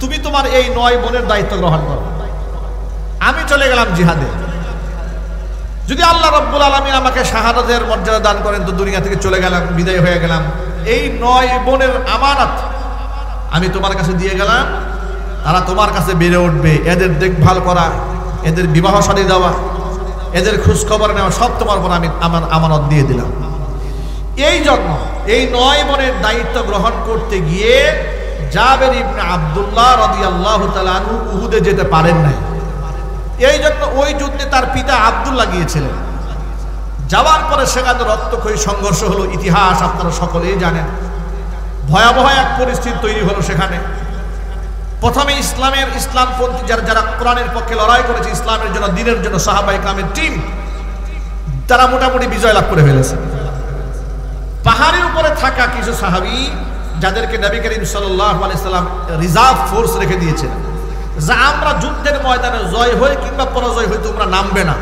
তুমি তোমার এই 9 বোনের দায়িত্ব গ্রহণ করো, আমি চলে গেলাম জিহাদে। যদি আল্লাহ রাব্বুল আলামিন আমাকে শাহাদাতের মর্যাদা দান করেন তো দুনিয়া থেকে চলে গেলাম, বিদায় হয়ে গেলাম। এই 9 বোনের আমানত আমি তোমার কাছে দিয়ে গেলাম, তারা তোমার কাছে বেড়ে উঠবে, এদের দেখভাল করা, এদের বিবাহ শাদী দেওয়া, এদের খোঁজ খবর নেওয়া সব তোমার উপর আমি আমার আমানত দিয়ে দিলাম। এই জন্য এই 9 বোনের দায়িত্ব গ্রহণ করতে গিয়ে জাবের ইবনে আব্দুল্লাহ রাদিয়াল্লাহু তাআলা আনহু উহুদে যেতে পারেন নাই। এই জন্য ওই যুদ্ধে তার পিতা আব্দুল্লাহ গিয়েছিলেন। যাওয়ার পরে সেখানে রক্তক্ষয়ী সংঘর্ষ হলো, ইতিহাস আপনারা সকলেই জানেন। ভয়াবহ এক পরিস্থিতি তৈরি হলো সেখানে। প্রথমে ইসলামপন্থী যারা কোরআনের পক্ষে লড়াই করেছে, ইসলামের জন্য, দ্বীনের জন্য, সাহাবায়ে কেরামের টিম, তারা মোটামুটি বিজয় লাভ করে ফেলেছে। পাহাড়ের উপরে থাকা কিছু সাহাবী যাদেরকে নবী করিম সাল্লাল্লাহু আলাইহি সাল্লাম রিজার্ভ ফোর্স রেখে দিয়েছিলেন, যা আমরা যুদ্ধের ময়দানে জয় হই কিংবা পরাজয় হই তোমরা নামবে না।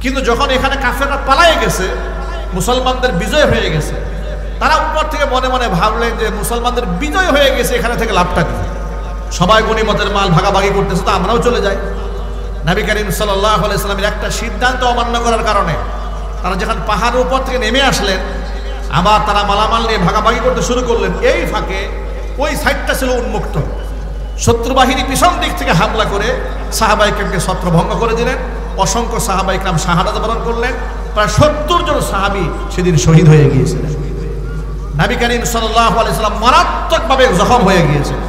কিন্তু যখন এখানে কাফেররা পালায়ে গেছে, মুসলমানদের বিজয় হয়ে গেছে, তারা উপর থেকে মনে মনে ভাবলেন যে মুসলমানদের বিজয় হয়ে গেছে, এখানে থেকে লাভটা কি, সবাই গনিমতের মাল ভাগাভাগি করতেছে, তো আমরাও চলে যাই। নবী করিম সাল্লাল্লাহু আলাইহি সাল্লামের একটা সিদ্ধান্ত অমান্য করার কারণে তারা যখন পাহাড়ের উপর থেকে নেমে আসলেন, আবার তারা মালামাল নিয়ে ভাগাভাগি করতে শুরু করলেন। এই ফাঁকে ওই সাইডটা ছিল উন্মুক্ত, শত্রু বাহিনী পিছন দিক থেকে হামলা করে সাহাবায়ে কেরামকে ছত্রভঙ্গ করে দিলেন। অসংখ্য সাহাবায়ে কেরাম শাহাদাত বরণ করলেন। প্রায় 70 জন সাহাবী সেদিন শহীদ হয়ে গিয়েছিলেন। নবী করিম সাল্লাল্লাহু আলাইহি সাল্লাম মারাত্মকভাবে জখম হয়ে গিয়েছিলেন।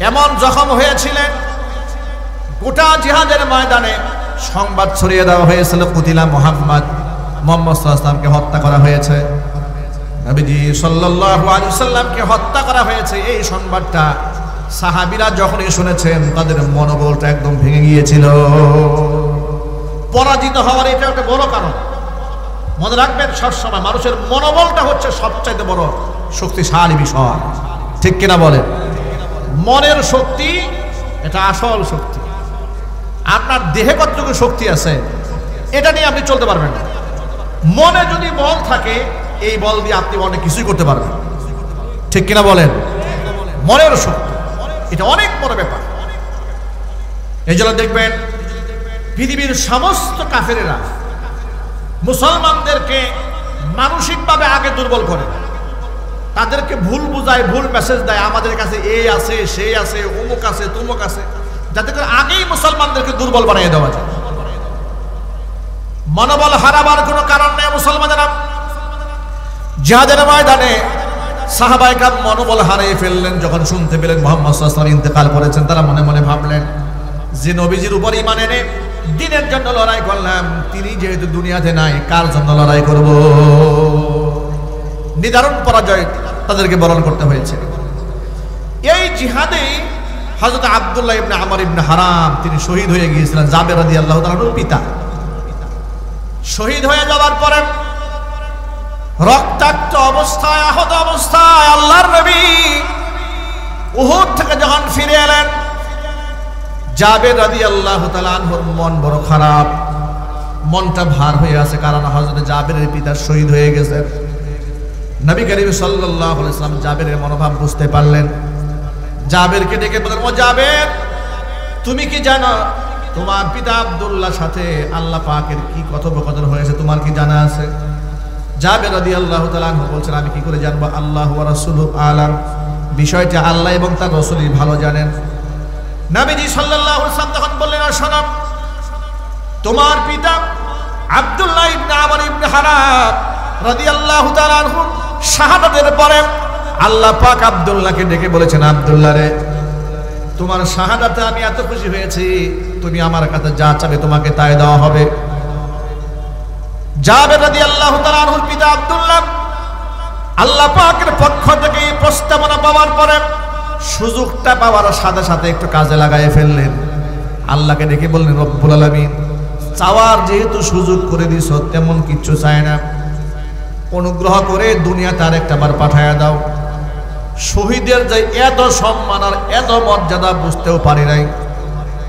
এমন জখম হয়েছিলেন, গোটা জিহাদের ময়দানে সংবাদ ছড়িয়ে দেওয়া হয়েছিল কুতিলা মুহাম্মদ, মুহাম্মদ সাল্লাল্লাহু আলাইহি ওয়াসাল্লামকে হত্যা করা হয়েছে, নবীজি সাল্লাল্লাহু আলাইহি ওয়াসাল্লামকে হত্যা করা হয়েছে। এই সংবাদটা সাহাবীরা যখনই শুনেছেন তাদের মনোবলটা একদম ভেঙে গিয়েছিল। পরাজিত হওয়ার এটা একটা বড় কারণ। মনে রাখবেন, সবসময় মানুষের মনোবলটা হচ্ছে সবচাইতে বড় শক্তিশালী বিষয়, ঠিক কিনা বলেন? মনের শক্তি এটা আসল শক্তি। আপনার দেহে কতটুকু শক্তি আছে এটা নিয়ে আপনি চলতে পারবেন না। মনে যদি বল থাকে, এই বল দিয়ে আপনি অনেক কিছুই করতে পারবেন, ঠিক কিনা বলেন? মনের শক্তি এটা অনেক বড় ব্যাপার। এই জন্য দেখবেন পৃথিবীর সমস্ত কাফেরেরা মুসলমানদেরকে মানসিকভাবে আগে দুর্বল করে, তাদেরকে ভুল বুঝায়, ভুল মেসেজ দেয়, আমাদের কাছে এই আছে, সেই আছে, অমুক আছে, তমুক আছে, যাতে করে আগেই মুসলমানদেরকে দুর্বল বানিয়ে দেওয়া যায়। মনোবল হারাবার কোনো কারণ নেই। মুসলমানেরা জিহাদের ময়দানে সাহাবায়ে কেরাম মনোবল হারিয়ে ফেললেন। যখন শুনতে পেলেন মুহাম্মদ সাল্লাল্লাহু আলাইহি ওয়াসাল্লাম ইন্তেকাল করেছেন, তারা মনে মনে ভাবলেন যে নবীজির উপর ঈমান এনে দ্বীনের জন্য লড়াই করলাম, তিনি যেহেতু দুনিয়াতে নাই, কার জন্য লড়াই করব? নিদারুণ পরাজয় তাদেরকে বরণ করতে হয়েছে। এই জিহাদে হযরত আব্দুল্লাহ ইবনে আমর ইবনে হারাম তিনি শহীদ হয়ে গিয়েছিলেন, জাবের রাদিয়াল্লাহু তাআলার পিতা। শহীদ হয়ে যাওয়ার পরে রক্তাক্ত অবস্থায়, আহত অবস্থায় আল্লাহর নবী উহুদ থেকে যখন ফিরে এলেন, জাবের রাদিয়াল্লাহু তাআলা আনহুর মন বড় খারাপ, মনটা ভার হয়ে আছে, কারণ হযরত জাবেরের পিতা শহীদ হয়ে গেছেন। নবী করিম সাল্লাল্লাহু আলাইহি ওয়াসাল্লাম জাবেরের মনোভাব বুঝতে পারলেন। জাবেরকে ডেকে বললেন, ও জাবের, তুমি কি জানো তোমার পিতা আব্দুল্লাহর সাথে আল্লাহ পাকের কি কথোপকথন হয়েছে, তোমার কি জানা আছে? জাবের রাদিয়াল্লাহু তাআলা আনহু বলছেন, আমি কি করে জানবো? আল্লাহু ওয়া রাসূলুহু আলাম, বিষয়টা আল্লাহ এবং তার রাসূলই ভালো জানেন। নবীজি সাল্লাল্লাহু আলাইহি ওয়াসাল্লাম তখন বললেন, শোনো, তোমার পিতা আব্দুল্লাহ ইবনে আমর ইবনে হারাম রাদিয়াল্লাহু তাআলা আনহু শাহাদাতের পরে আল্লাহ পাক আব্দুল্লাহকে ডেকে বলেছেন, আব্দুল্লাহ রে, তোমার শাহাদাতে আমি এত খুশি হয়েছি, তুমি আমার কাছে যা চাবে তোমাকে তাই দেওয়া হবে। জাবের রাদিয়াল্লাহু তাআলা আনহুর পিতা আব্দুল্লাহ আল্লাহ পাকের পক্ষ থেকে এই প্রস্তাবনা পাওয়ার পরে সুযোগটা পাওয়ার সাথে সাথে একটু কাজে লাগায় ফেললেন। আল্লাহকে ডেকে বললেন, রব্বুল আলামিন, চাওয়ার যেহেতু সুযোগ করে দিছ, তেমন কিচ্ছু চায় না, অনুগ্রহ করে দুনিয়াতে আরেকটা বার পাঠায়া দাও। শহীদের যে এত সম্মান আর এত মর্যাদা বুঝতেও পারি নাই।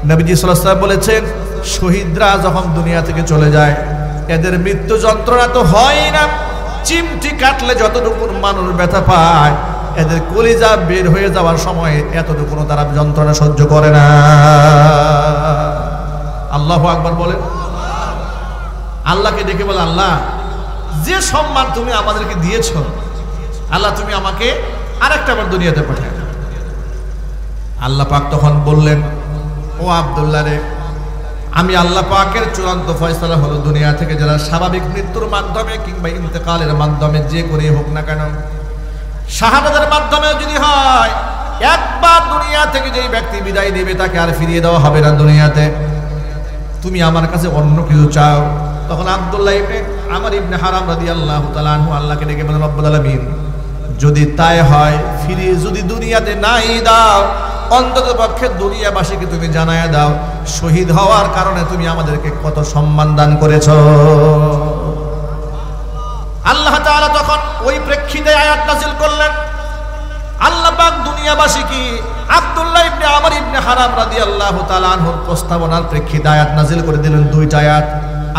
নবীজি সাল্লাল্লাহু আলাইহি ওয়াসাল্লাম বলেছেন, শহীদরা যখন দুনিয়া থেকে চলে যায়, এদের মৃত্যু যন্ত্রণা তো হয় না, চিমটি কাটলে যতটুকু মানুষ ব্যথা পায়, এদের কলিজা বের হয়ে যাওয়ার সময় এতটুকু তারা যন্ত্রণা সহ্য করে না। আল্লাহু আকবার বলেন। আল্লাহকে ডেকে বলে, আল্লাহ, যে সম্মান তুমি আমাদেরকে দিয়েছো, আল্লাহ তুমি আমাকে আরেকটা বার দুনিয়াতে পাঠায়। আল্লাহ পাক তখন বললেন, ও আব্দুল্লাহ রে, আমি আল্লাহ পাকের চূড়ান্ত ফয়সালা হলো, দুনিয়া থেকে যারা স্বাভাবিক মৃত্যুর মাধ্যমে কিংবা ইন্তেকালের মাধ্যমে যে করে হোক না কেন, শাহাদাতের মাধ্যমে যদি হয়, একবার দুনিয়া থেকে যেই ব্যক্তি বিদায় নেবে তাকে আর ফিরিয়ে দেওয়া হবে না দুনিয়াতে। তুমি আমার কাছে অন্য কিছু চাও। তখন আব্দুল্লাহ ইবনে আমর ইবনে হারাম রাদিয়াল্লাহু তাআলা আনহু আল্লাহকে ডেকে বলেন, রব্বুল আলামিন, যদি তাই হয়, ফিরিয়ে যদি দুনিয়াতে নাই দাও, অন্তত পক্ষে দুনিয়াবাসীকে তুমি জানায়া দাও, শহীদ হওয়ার কারণে তুমি আমাদেরকে কত সম্মান দান করেছো। আল্লাহ তাআলা তখন ওই প্রেক্ষিতে আয়াত নাযিল করলেন। আল্লাহ পাক দুনিয়াবাসী কি আব্দুল্লাহ ইবনে আমর ইবনে হারাম রাদিয়াল্লাহু তাআলা আনহুর প্রস্তাবনার প্রেক্ষিতে আয়াত নাযিল করে দিলেন, দুইটা আয়াত।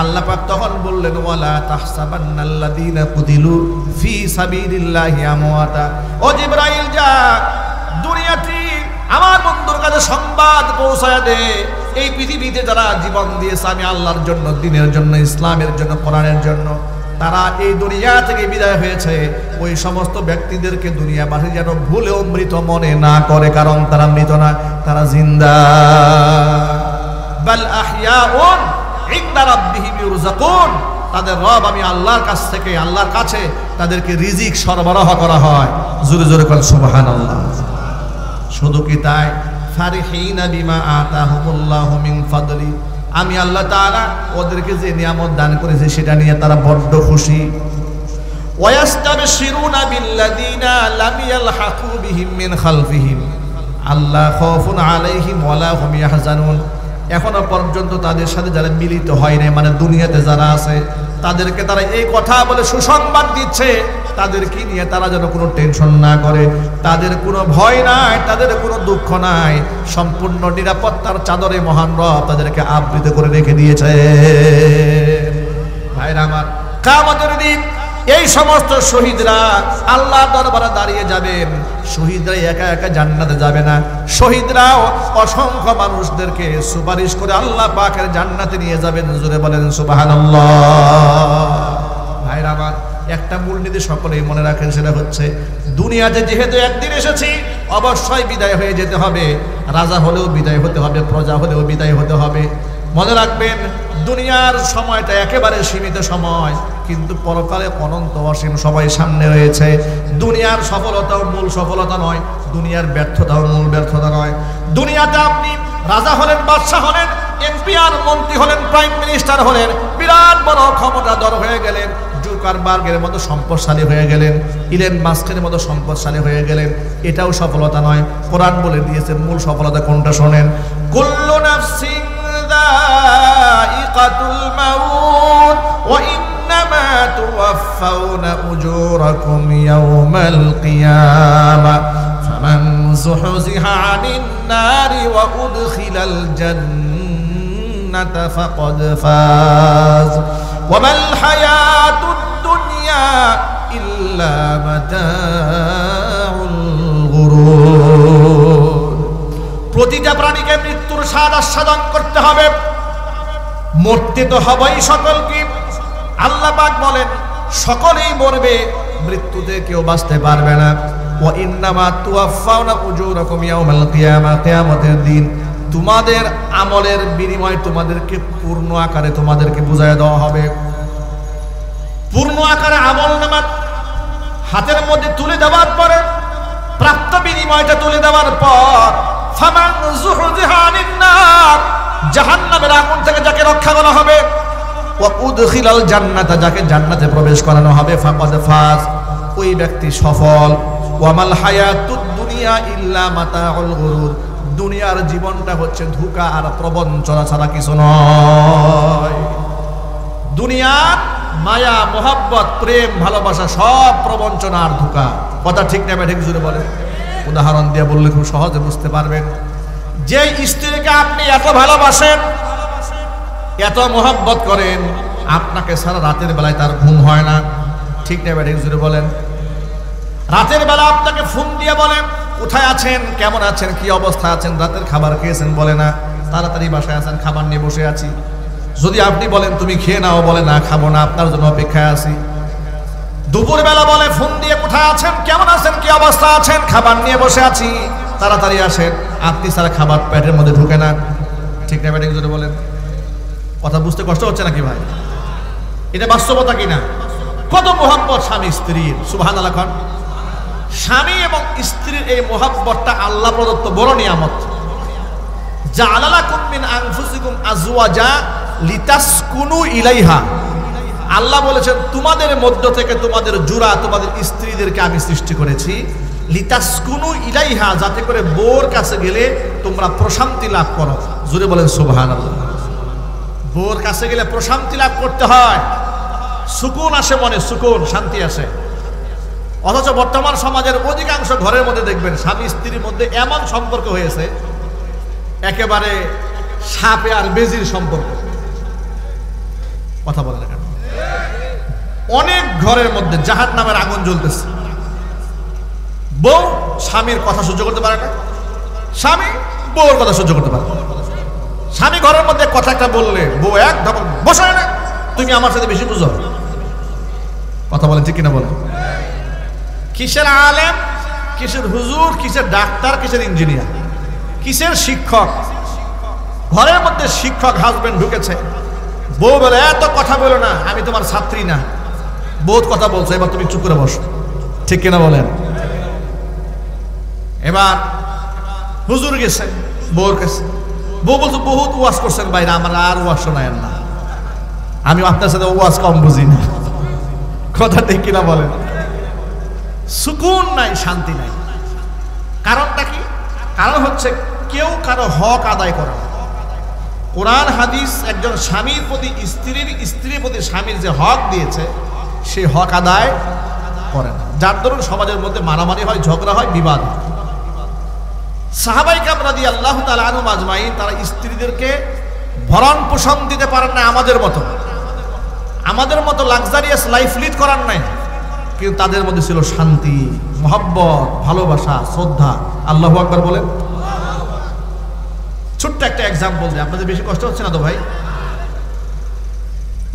আল্লাহ পাক তখন বললেন ওয়ালা তাহসাবান্নাল্লাযীনা কুতিলু ফি সাবিলিল্লাহি আমওয়াতা। ও জিবরাইল যা দুনিয়াতে আমার বন্ধুর কাছে সংবাদ পৌঁছায় দে, এই পৃথিবীতে যারা জীবন দিয়েছে আমি আল্লাহর জন্য, দ্বীনের জন্য, ইসলামের জন্য, কোরআনের জন্য, তারা এই দুনিয়া থেকে বিদায় হয়েছে। ওই সমস্ত ব্যক্তিদেরকে দুনিয়াবাসী যেন ভুলেও মৃত মনে না করে, কারণ তারা মৃত না, তারা জিন্দা। বাল আহইয়াউন ইনদা রাব্বিহিম ইরযাকুন। তাদের রব আমি আল্লাহর কাছ থেকে, আল্লাহর কাছে তাদেরকে রিজিক সরবরাহ করা হয়। জোরে জোরে বল সুবহানাল্লাহ। শুধু কি তাই, ফারিহিনা বিমা আতাহুমুল্লাহু মিন ফাদলি, আমি আল্লাহ তাআলা ওদেরকে যে নিয়ামত দান করেছি সেটা নিয়ে তারা বড্ড খুশি। ওয়ায়াস্তাবশিরুনা বিল্লাযীনা লাম ইয়ালহাকু বিহিম মিন খালফিহিম আল্লা খাউফুন আলাইহিম ওয়ালা হুম ইয়াহজানুন। এখনো পর্যন্ত তাদের সাথে যারা মিলিত হয় নাই, মানে দুনিয়াতে যারা আছে, তাদেরকে তারা এই কথা বলে সুসংবাদ দিচ্ছে তাদেরকে নিয়ে তারা যেন কোনো টেনশন না করে, তাদের কোনো ভয় নাই, তাদের কোনো দুঃখ নাই। সম্পূর্ণ নিরাপত্তার চাদরে মহান রব তাদেরকে আবৃত করে রেখে দিয়েছে। ভাইরা আমার, কিয়ামতের দিন এই সমস্ত শহীদরা আল্লাহর দরবারে দাঁড়িয়ে যাবেন। শহীদরা একা একা জান্নাতে যাবে না, শহীদরাও অসংখ্য মানুষদেরকে সুপারিশ করে আল্লাহ পাকের জান্নাতে নিয়ে যাবেন। জোরে বলেন সুবহানাল্লাহ। ভাইরা আমার, একটা মূলনীতি সকলেই মনে রাখেন, সেটা হচ্ছে দুনিয়াতে যেহেতু একদিন এসেছি অবশ্যই বিদায় হয়ে যেতে হবে। রাজা হলেও বিদায় হতে হবে, প্রজা হলেও বিদায় হতে হবে। মনে রাখবেন দুনিয়ার সময়টা একেবারে সীমিত সময়, কিন্তু পরকালে অনন্ত অসীম সবাই সামনে রয়েছে। দুনিয়ার সফলতাও মূল সফলতা নয়, দুনিয়ার ব্যর্থতাও মূল ব্যর্থতা নয়। দুনিয়াতে আপনি রাজা হলেন, বাদশাহ হলেন, এমপি আর মন্ত্রী হলেন, প্রাইম মিনিস্টার হলেন, বিরাট বড় ক্ষমতাধর হয়ে গেলেন, জুকারবার্গের মতো সম্পদশালী হয়ে গেলেন, ইলন মাস্কের মতো সম্পদশালী হয়ে গেলেন, এটাও সফলতা নয়। কোরআন বলে দিয়েছে মূল সফলতা কোনটা শোনেন, কুল্লু নাফসিন যায়িকাতুল মাউত ওয়া ইন্নামা তুওয়াফাউনা উজুরাকুম ইয়াওমাল কিয়ামা ফামান যুহজিহা আনিন নারি ওয়া উদখিলাল জান্নাতা ফাকাদ ফাজ ওয়া মাল হায়াতুদ দুনিয়া ইল্লা মাতাউল গুরুর। প্রতিটা প্রাণীকে মৃত্যুর স্বাদ আস্বাদন করতে হবে, মরতে তো হবেই সকলকে। আল্লাহ পাক বলেন সকলেই মরবে, মৃত্যুতে কেউ বাঁচতে পারবে না। ওয়া ইন্নামা তুওয়াফাউনা উজুরাকুম ইয়াওমাল কিয়ামা, কিয়ামতের দিন তোমাদের আমলের বিনিময়ে তোমাদেরকে পূর্ণ আকারে তোমাদেরকে বুঝায় দেওয়া হবে। পূর্ণ আকারে আমলনামা হাতের মধ্যে তুলে দেওয়ার পরে, প্রাপ্ত বিনিময়টা তুলে দেওয়ার পর, ফামান যুহজিহা আনিন নার, জাহান্নামের আগুন থেকে যাকে রক্ষা করা হবে, ওয়া উদখিলাল জান্নাতা, যাকে জান্নাতে প্রবেশ করানো হবে, ফাকাদ ফাজ, ওই ব্যক্তি সফল। ওয়া মাল হায়াতুদ দুনিয়া ইল্লা মাতাউল গুরুর, দুনিয়ার জীবনটা হচ্ছে ধোঁকা আর প্রবঞ্চনা ছাড়া কিছু নয়। দুনিয়ার মায়া, মোহাব্বত, প্রেম, ভালোবাসা সব প্রবঞ্চনা আর ধোঁকা। কথা ঠিক না ঠিক জুড়ে বলে? উদাহরণ দিয়ে বললে খুব সহজে বুঝতে পারবেন। যে স্ত্রীকে আপনি এত ভালোবাসেন, এত মোহাব্বত করেন, আপনাকে সারা রাতের বেলায় তার ঘুম হয় না, ঠিক না ঠিক জুড়ে বলেন? রাতের বেলা আপনাকে ফোন দিয়ে বলেন কোথায় আছেন, কেমন আছেন, কি অবস্থা আছেন, রাতের খাবার খেয়েছেন, বলে না তাড়াতাড়ি বাসায় আছেন, খাবার নিয়ে বসে আছি। যদি আপনি বলেন তুমি খেয়ে নাও, বলে না খাবো না, আপনার জন্য অপেক্ষায় আছি। দুপুরবেলা বলে ফোন দিয়ে কোথায় আছেন, কেমন আছেন, কি অবস্থা আছেন, খাবার নিয়ে বসে আছি, তাড়াতাড়ি আসেন। আপনি সারা খাবার পেটের মধ্যে ঢুকে না, ঠিক না ব্যাটিং যদি বলেন? কথা বুঝতে কষ্ট হচ্ছে নাকি ভাই? এটা বাস্তবতা কিনা? কত মোহাব্বত স্বামী স্ত্রীর, সুবহানাল্লাহ। খান স্বামী এবং স্ত্রীর এই মোহাব্বতটা আল্লাহ প্রদত্ত বড় নিয়ামত। জাআলা লাকুম মিন আনফুসিকুম আজওয়াজা লিতাসকুনু ইলাইহা, আল্লাহ বলেছেন তোমাদের মধ্য থেকে তোমাদের জোড়া, তোমাদের স্ত্রীদেরকে আমি সৃষ্টি করেছি, লিতাসকুনু ইলাইহা, যাতে করে বউর কাছে গেলে তোমরা প্রশান্তি লাভ করো। জোরে বলেন সুবহানাল্লাহ। বউর কাছে গেলে প্রশান্তি লাভ করতে হয়, সুকুন আসে মনে, সুকুন, শান্তি আসে। অথচ বর্তমান সমাজের অধিকাংশ ঘরের মধ্যে দেখবেন স্বামী স্ত্রীর মধ্যে এমন সম্পর্ক হয়েছে, একেবারে সাপে আর বেজির সম্পর্ক। কথা বলে না কেন? অনেক ঘরের মধ্যে জাহান্নামের আগুন জ্বলতেছে, বউ স্বামীর কথা সহ্য করতে পারে না, স্বামী বউর কথা সহ্য করতে পারে না। স্বামী ঘরের মধ্যে কথা একটা বললে বউ একদম বসে না, তুমি আমার সাথে বেশি বুঝো। কথা বলে ঠিক কিনা বলে? কিসের আলেম, কিসের হুজুর, কিসের ডাক্তার, কিসের ইঞ্জিনিয়ার, কিসের শিক্ষক? ঘরের মধ্যে শিক্ষক হাজবেন্ড ঢুকেছে, বউ বলে এত কথা বলো না, আমি তোমার ছাত্রী না, বহুত কথা বলছো, এবার তুমি চুপ করে বসো। ঠিক কিনা বলেন? এবার হুজুর গেছে বউর কাছে, বউ বলছো বহুত ওয়াজ করছেন বাইরে, আমার আর ওয়াজ শোনায়েন না, আমি আপনার সাথে ওয়াজ কম বুঝি না। কথা ঠিক কিনা বলেন? সুকুন নাই, শান্তি নাই। কারণটা কি? কারণ হচ্ছে কেউ কারো হক আদায় করে না। কোরআন হাদিস একজন স্বামীর প্রতি স্ত্রীর প্রতি স্বামীর যে হক দিয়েছে সেই হক আদায় করে না, যার দরুন সমাজের মধ্যে মারামারি হয়, ঝগড়া হয়, বিবাদ হয়। সাহাবায়ে কেরাম রাদিয়াল্লাহু তাআলা আনহুম আজমাইন তারা স্ত্রীদেরকে ভরণ পোষণ দিতে পারেন না আমাদের মতো লাক্সারিয়াস লাইফ লিড করার নাই, কিন্তু তাদের মধ্যে ছিল শান্তি, মহব্বত, ভালোবাসা, শ্রদ্ধা। আল্লাহু আকবার বলেন। ছোট্ট একটা এক্সাম্পল দিই, আপনাদের বেশি কষ্ট হচ্ছে না তো ভাই?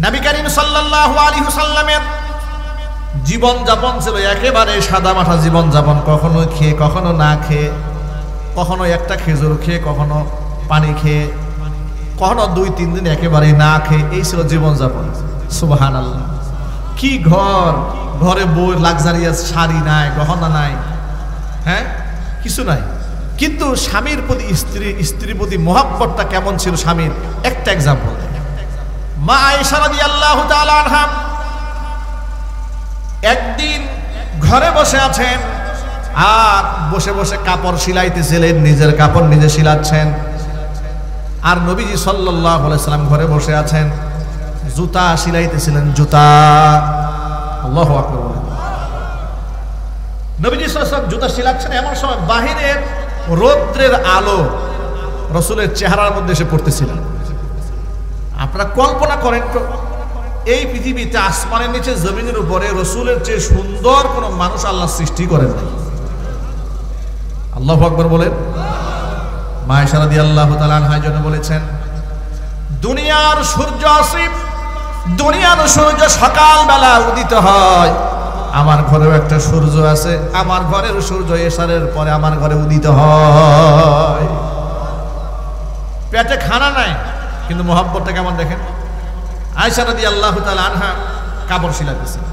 নবী করিম সাল্লাল্লাহু আলাইহি ওয়াসাল্লামের জীবন যাপন ছিল একেবারে সাদামাটা জীবন যাপন, কখনো খেয়ে কখনো না খেয়ে, কখনো একটা খেজুর খেয়ে, কখনো পানি খেয়ে, কখনো 2-3 দিন একেবারে না খেয়ে, এই ছিল জীবন যাপন। সুবহানাল্লাহ। কি ঘর, ঘরে বউ লাক্সারিয়াস শাড়ি নাই, গহনা নাই, হ্যাঁ কিছু নাই, কিন্তু স্বামীর প্রতি স্ত্রীর প্রতি মহব্বতটা কেমন ছিল স্বামীর একটা এক্সাম্পল। মা আয়েশা রাদিয়াল্লাহু তাআলা আনহা একদিন ঘরে বসে আছেন আর বসে বসে কাপড় সিলাইতেছিলেন, নিজের কাপড় নিজে সিলাচ্ছেন। আর নবীজি সাল্লাল্লাহু আলাইহি সাল্লাম ঘরে বসে আছেন, জুতা সিলাইতেছিলেন, জুতা। আল্লাহু আকবার। নবীজি সাল্লাল্লাহু আলাইহি সাল্লাম জুতা সিলাচ্ছেন, এমন সময় বাহিরের রৌদ্রের আলো রাসূলের চেহারার মধ্যে এসে পড়তেছিল। আপনারা কল্পনা করেন তো, এই পৃথিবীতে আসমানের নিচে জমিনের উপরে রাসূলের চেয়ে সুন্দর কোন মানুষ আল্লাহ সৃষ্টি করেন নাই। আল্লাহু আকবার বলেন। মা আয়েশা রাদিয়াল্লাহু তাআলা আনহা জন্য বলেছেন, দুনিয়ার সূর্য আসিফ, দুনিয়ার সূর্য সকালবেলা উদিত হয়, আমার ঘরেও একটা সূর্য আছে, আমার ঘরের সূর্য এশারের পরে আমার ঘরে উদিত হয়। পেটে খানা নাই, কিন্তু মহব্বতটা কেমন দেখেন। আয়েশা রাদিয়াল্লাহু তাআলা আনহা কাপড় সিলাতেছেন,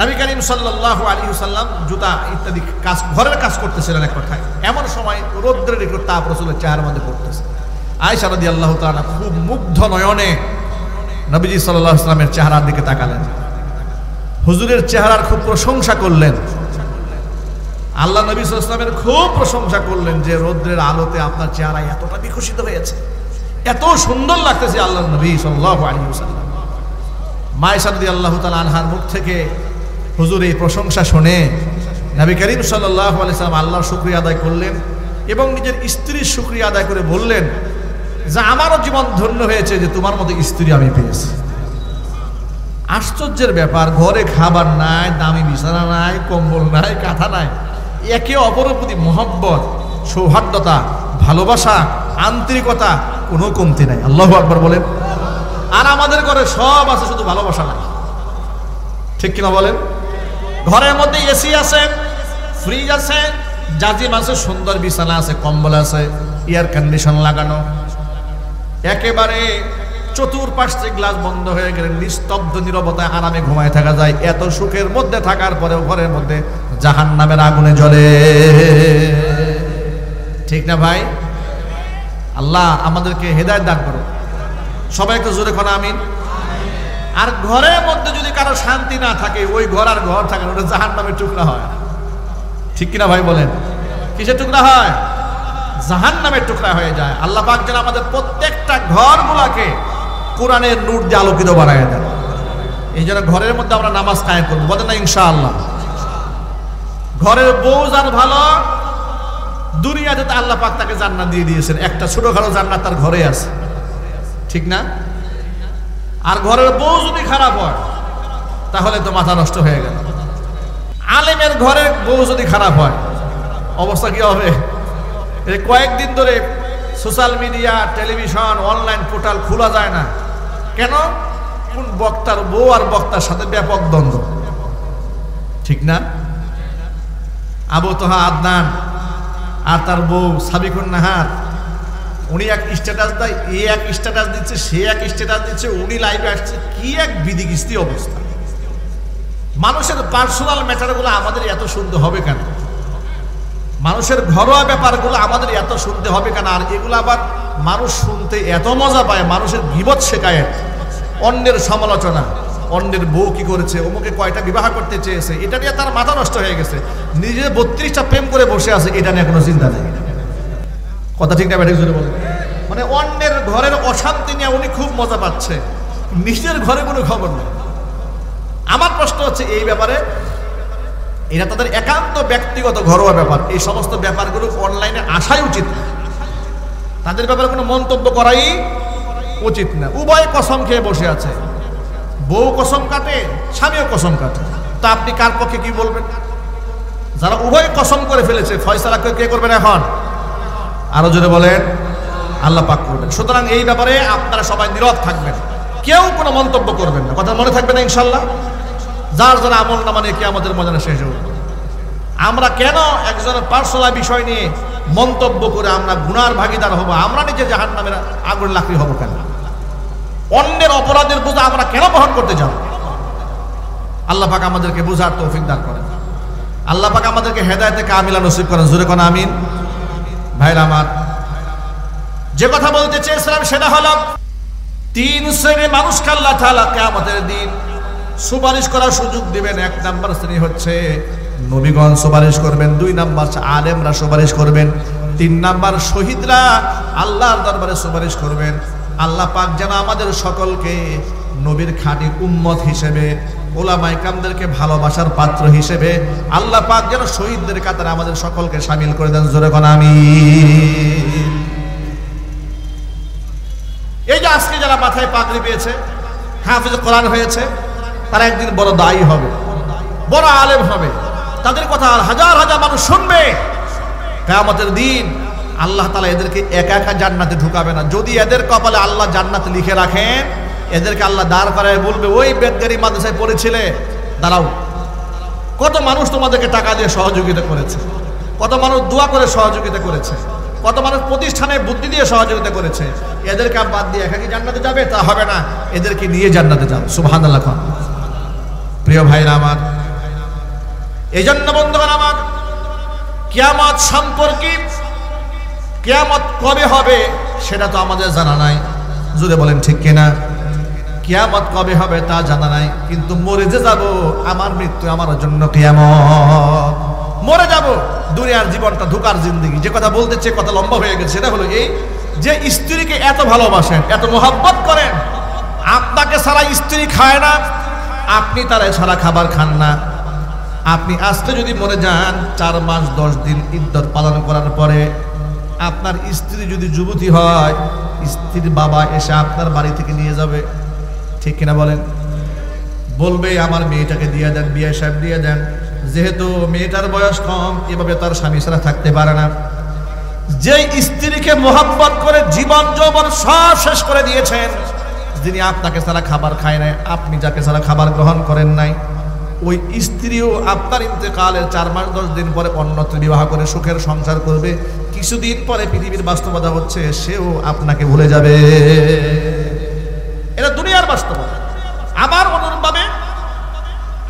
নবী করিম সাল্লাল্লাহু আলাইহি ওয়াসাল্লাম জুতা ইত্যাদি কাজ, ঘরের কাজ করতেছিলেন এক কথায়। এমন সময় রৌদ্রের একটু তাপ রাসূলের চেহারার মধ্যে পড়তেছে। আয়েশা রাদিয়াল্লাহু তাআলা খুব মুগ্ধ নয়নে নবীজি সাল্লাল্লাহু আলাইহি ওয়াসাল্লামের চেহারার দিকে তাকালেন, হুজুরের চেহারার খুব প্রশংসা করলেন। আল্লাহ নবী সাল্লাল্লাহু আলাইহি ওয়াসাল্লামের খুব প্রশংসা করলেন যে রৌদ্রের আলোতে আপনার চেহারা এতটা বিকশিত হয়েছে, এত সুন্দর লাগতেছে আল্লাহ নবী সাল্লাল্লাহু আলাইহি ওয়াসাল্লাম। মা আয়েশা রাদিয়াল্লাহু তাআলা আনহার মুখ থেকে হুজুর এই প্রশংসা শুনে নবী করিম সাল্লাল্লাহু আলাইহি ওয়াসাল্লাম আল্লাহর শুকরিয়া আদায় করলেন এবং নিজের স্ত্রীর শুকরিয়া আদায় করে বললেন যে আমারও জীবন ধন্য হয়েছে যে তোমার মতো স্ত্রী আমি পেয়েছি। আশ্চর্যের ব্যাপার, ঘরে খাবার নাই, দামি বিছানা নাই, কম্বল নাই, কাঁথা নাই, একে অপরের প্রতি মহব্বত, সৌহার্দ্যতা, ভালোবাসা, আন্তরিকতা কোনো কমতি নাই। আল্লাহু আকবার বলেন। আর আমাদের ঘরে সব আছে, শুধু ভালোবাসা নাই। ঠিক কিনা বলেন? ঘরের মধ্যে এসি আছে, ফ্রিজ আছে, জাজিম আছে, সুন্দর বিছানা আছে, কম্বল আছে, এয়ার কন্ডিশন লাগানো, একেবারে চতুর্পাশ থেকে গ্লাস বন্ধ হয়ে গেলে নিস্তব্ধ নীরবতায় আরামে ঘুমায় থাকা যায়। এত সুখের মধ্যে থাকার পরেও ঘরের মধ্যে জাহান্নামের আগুনে জ্বলে। ঠিক না ভাই? আল্লাহ আমাদেরকে হেদায়েত দান করুন। সবাই একটু জোরে কোন আমিন। আর ঘরের মধ্যে যদি কারো শান্তি না থাকে, ওই ঘর আর ঘর থাকে না, ওটা জাহান্নামের টুকরা হয়। ঠিক কিনা ভাই বলেন? কিসের টুকরা হয়? জাহান্নামের টুকরা হয়ে যায়। আল্লাহ পাক যেন আমাদের প্রত্যেকটা ঘরগুলোকে কোরআনের নূর দিয়ে আলোকিত বানায় দেন। এই জন্য ঘরের মধ্যে আমরা নামাজ কায়েম করবো, বলেন না ইনশাআল্লাহ। ঘরের বউ যার ভালো, দুনিয়াতে তো আল্লাহ পাক তাকে জান্নাত দিয়ে দিয়েছেন। একটা ছোটখাটো জান্নাত তার ঘরে আছে, ঠিক না? আর ঘরের বউ যদি খারাপ হয় তাহলে তো মাথা নষ্ট হয়ে গেল। আলেমের ঘরের বউ যদি খারাপ হয় অবস্থা কি হবে? এই কয়েকদিন ধরে social media, television, online portal খোলা যায় না কেন? কোন বক্তার বউ আর বক্তার সাথে ব্যাপক দ্বন্দ্ব, ঠিক না? আবু তোহা আদনান আর তার বউ সাবিকুন নাহার, উনি এক স্ট্যাটাস দেয়, এ এক স্ট্যাটাস দিচ্ছে, সে এক স্ট্যাটাস দিচ্ছে, উনি লাইভে আসছে, কি এক বিদিকিস্তি অবস্থা। মানুষের পার্সোনাল ম্যাটারগুলো আমাদের এত শুনতে হবে কেন? মানুষের ঘরোয়া ব্যাপারগুলো আমাদের এত শুনতে হবে কেন? আর এগুলো আবার মানুষ শুনতে এত মজা পায়, মানুষের গীবত শেখায়, অন্যের সমালোচনা, অন্যের বউ কি করেছে, অমুকে কয়টা বিবাহ করতে চেয়েছে, এটা নিয়ে তার মাথা নষ্ট হয়ে গেছে। নিজে 32টা প্রেম করে বসে আছে, এটা নিয়ে কোনো চিন্তা নেই। কথা ঠিক না ব্যাঠিক জুড়ে বলে? মানে অন্যের ঘরের অশান্তি নিয়ে উনি খুব মজা পাচ্ছে, নিজের ঘরে কোনো খবর নেই। আমার প্রশ্ন হচ্ছে এই ব্যাপারে, এটা তাদের একান্ত ব্যক্তিগত ঘরোয়া ব্যাপার, এই সমস্ত ব্যাপারগুলো অনলাইনে আসাই উচিত না, তাদের ব্যাপারে কোনো মন্তব্য করাই উচিত না। উভয় কসম খেয়ে বসে আছে, বউ কসম কাটে, স্বামীও কসম কাটে, তা আপনি কার পক্ষে কি বলবেন? যারা উভয় কসম করে ফেলেছে, ফয়সালা কে করবেন এখন? আরো জোরে বলেন, আল্লাহ পাক করবেন। সুতরাং এই ব্যাপারে আপনারা সবাই নীরব থাকবেন, কেউ কোনো মন্তব্য করবেন না, কথা মনে থাকবে না ইনশাল্লাহ। যার যারা আমল না মানে কি আমাদের মজানা শেষ হবে। আমরা কেন একজনের পার্সোনাল বিষয় নিয়ে মন্তব্য করে আমরা গুনার ভাগীদার হব? আমরা নিজে জাহান্নামের আগুন লাকড়ি হব কেন? অন্যের অপরাধের বোঝা আমরা কেন বহন করতে যাব? আল্লাহ পাক আমাদেরকে বুঝার তৌফিক দান করেন, আল্লাহ পাক আমাদেরকে হেদায়েতে কামিলা নসিব করেন। জোরে কোন আমিন। ভাইরা আমার, যে কথা বলতে চেয়েছিলাম সেটা হলো, 3 শ্রেণীর মানুষকে আল্লাহ তাআলা কিয়ামতের দিন সুপারিশ করার সুযোগ দিবেন। 1 নাম্বার শ্রেণী হচ্ছে নবীগণ সুপারিশ করবেন, 2 নাম্বার আলেমরা সুপারিশ করবেন, 3 নাম্বার শহীদরা আল্লাহর দরবারে সুপারিশ করবেন। আল্লাহ পাক যেন আমাদের সকলকে নবীর খাঁটি উম্মত হিসেবে, ওলামায়ে কেরামদেরকে ভালোবাসার পাত্র হিসেবে আল্লাহ পাক যেন শহীদদের কাতারে আমাদের সকলকে শামিল করে দেন। জোরে কোন আমিন। এই যে আজকে যারা মাথায় পাগড়ি পেয়েছে, হাফেজ কোরআন হয়েছে, তারা একদিন বড় দায়ী হবে, বড় আলেম হবে, তাদের কথা হাজার হাজার মানুষ শুনবে। কিয়ামতের দিন আল্লাহ তাআলা এদেরকে একা একা জান্নাতে ঢুকাবে না। যদি এদের কপালে আল্লাহ জান্নাতে লিখে রাখেন, এদেরকে আল্লাহ দাঁড় করায় বলবে, ওই বেদগারি মাদ্রাসায় পড়েছিলে, দাঁড়াও। কত মানুষ তোমাদেরকে টাকা দিয়ে সহযোগিতা করেছে, কত মানুষ দোয়া করে সহযোগিতা করেছে, কত মানুষ প্রতিষ্ঠানে বুদ্ধি দিয়ে সহযোগিতা করেছে, এদেরকে বাদ দিয়ে একা কি জান্নাতে যাবে? তা হবে না, এদেরকে নিয়ে জান্নাতে যাবে। সুবহানাল্লাহ। প্রিয় ভাইরা আমার, এই জন্য বন্ধুগণ আমার, কিয়ামত সম্পর্কে, কিয়ামত কবে হবে সেটা তো আমাদের জানা নাই। যদি বলেন ঠিক কিনা? কিয়ামত কবে হবে তা জানা নাই, কিন্তু মরে যে যাব, আমার মৃত্যু আমার জন্য কিয়ামত। মরে যাব, দুনিয়ার জীবনটা ধোঁকার জিন্দেগি। যে কথা বলতে চেয়ে কথা লম্বা হয়ে গেছে, সেটা হলো এই যে স্ত্রীকে এত ভালোবাসেন, এত মোহাব্বত করেন, আপনাকে ছাড়া স্ত্রী খায় না, আপনি তারা ছাড়া খাবার খান না। আপনি আজকে যদি মরে যান, 4 মাস 10 দিন ইদ্দত পালন করার পরে আপনার স্ত্রী যদি যুবতী হয়, স্ত্রীর বাবা এসে আপনার বাড়ি থেকে নিয়ে যাবে, ঠিক কিনা বলেন? বলবে আমার মেয়েটাকে দিয়ে দেন, বিয়ে সাহেব দিয়ে দেন, যেহেতু মেয়েটার বয়স কম, এভাবে তার স্বামী ছাড়া থাকতে পারে না। যে স্ত্রীকে মোহাব্বত করে জীবন যৌবন সব শেষ করে দিয়েছেন, যিনি আপনাকে ছাড়া খাবার খায় নাই, আপনি যাকে ছাড়া খাবার গ্রহণ করেন নাই, ওই স্ত্রীও আপনার ইন্তেকালের 4 মাস 10 দিন পরে অন্যত্র বিবাহ করে সুখের সংসার করবে। কিছুদিন পরে পৃথিবীর বাস্তবতা হচ্ছে সেও আপনাকে ভুলে যাবে। এটা দুনিয়ার বাস্তবতা। আবার অনুরূপভাবে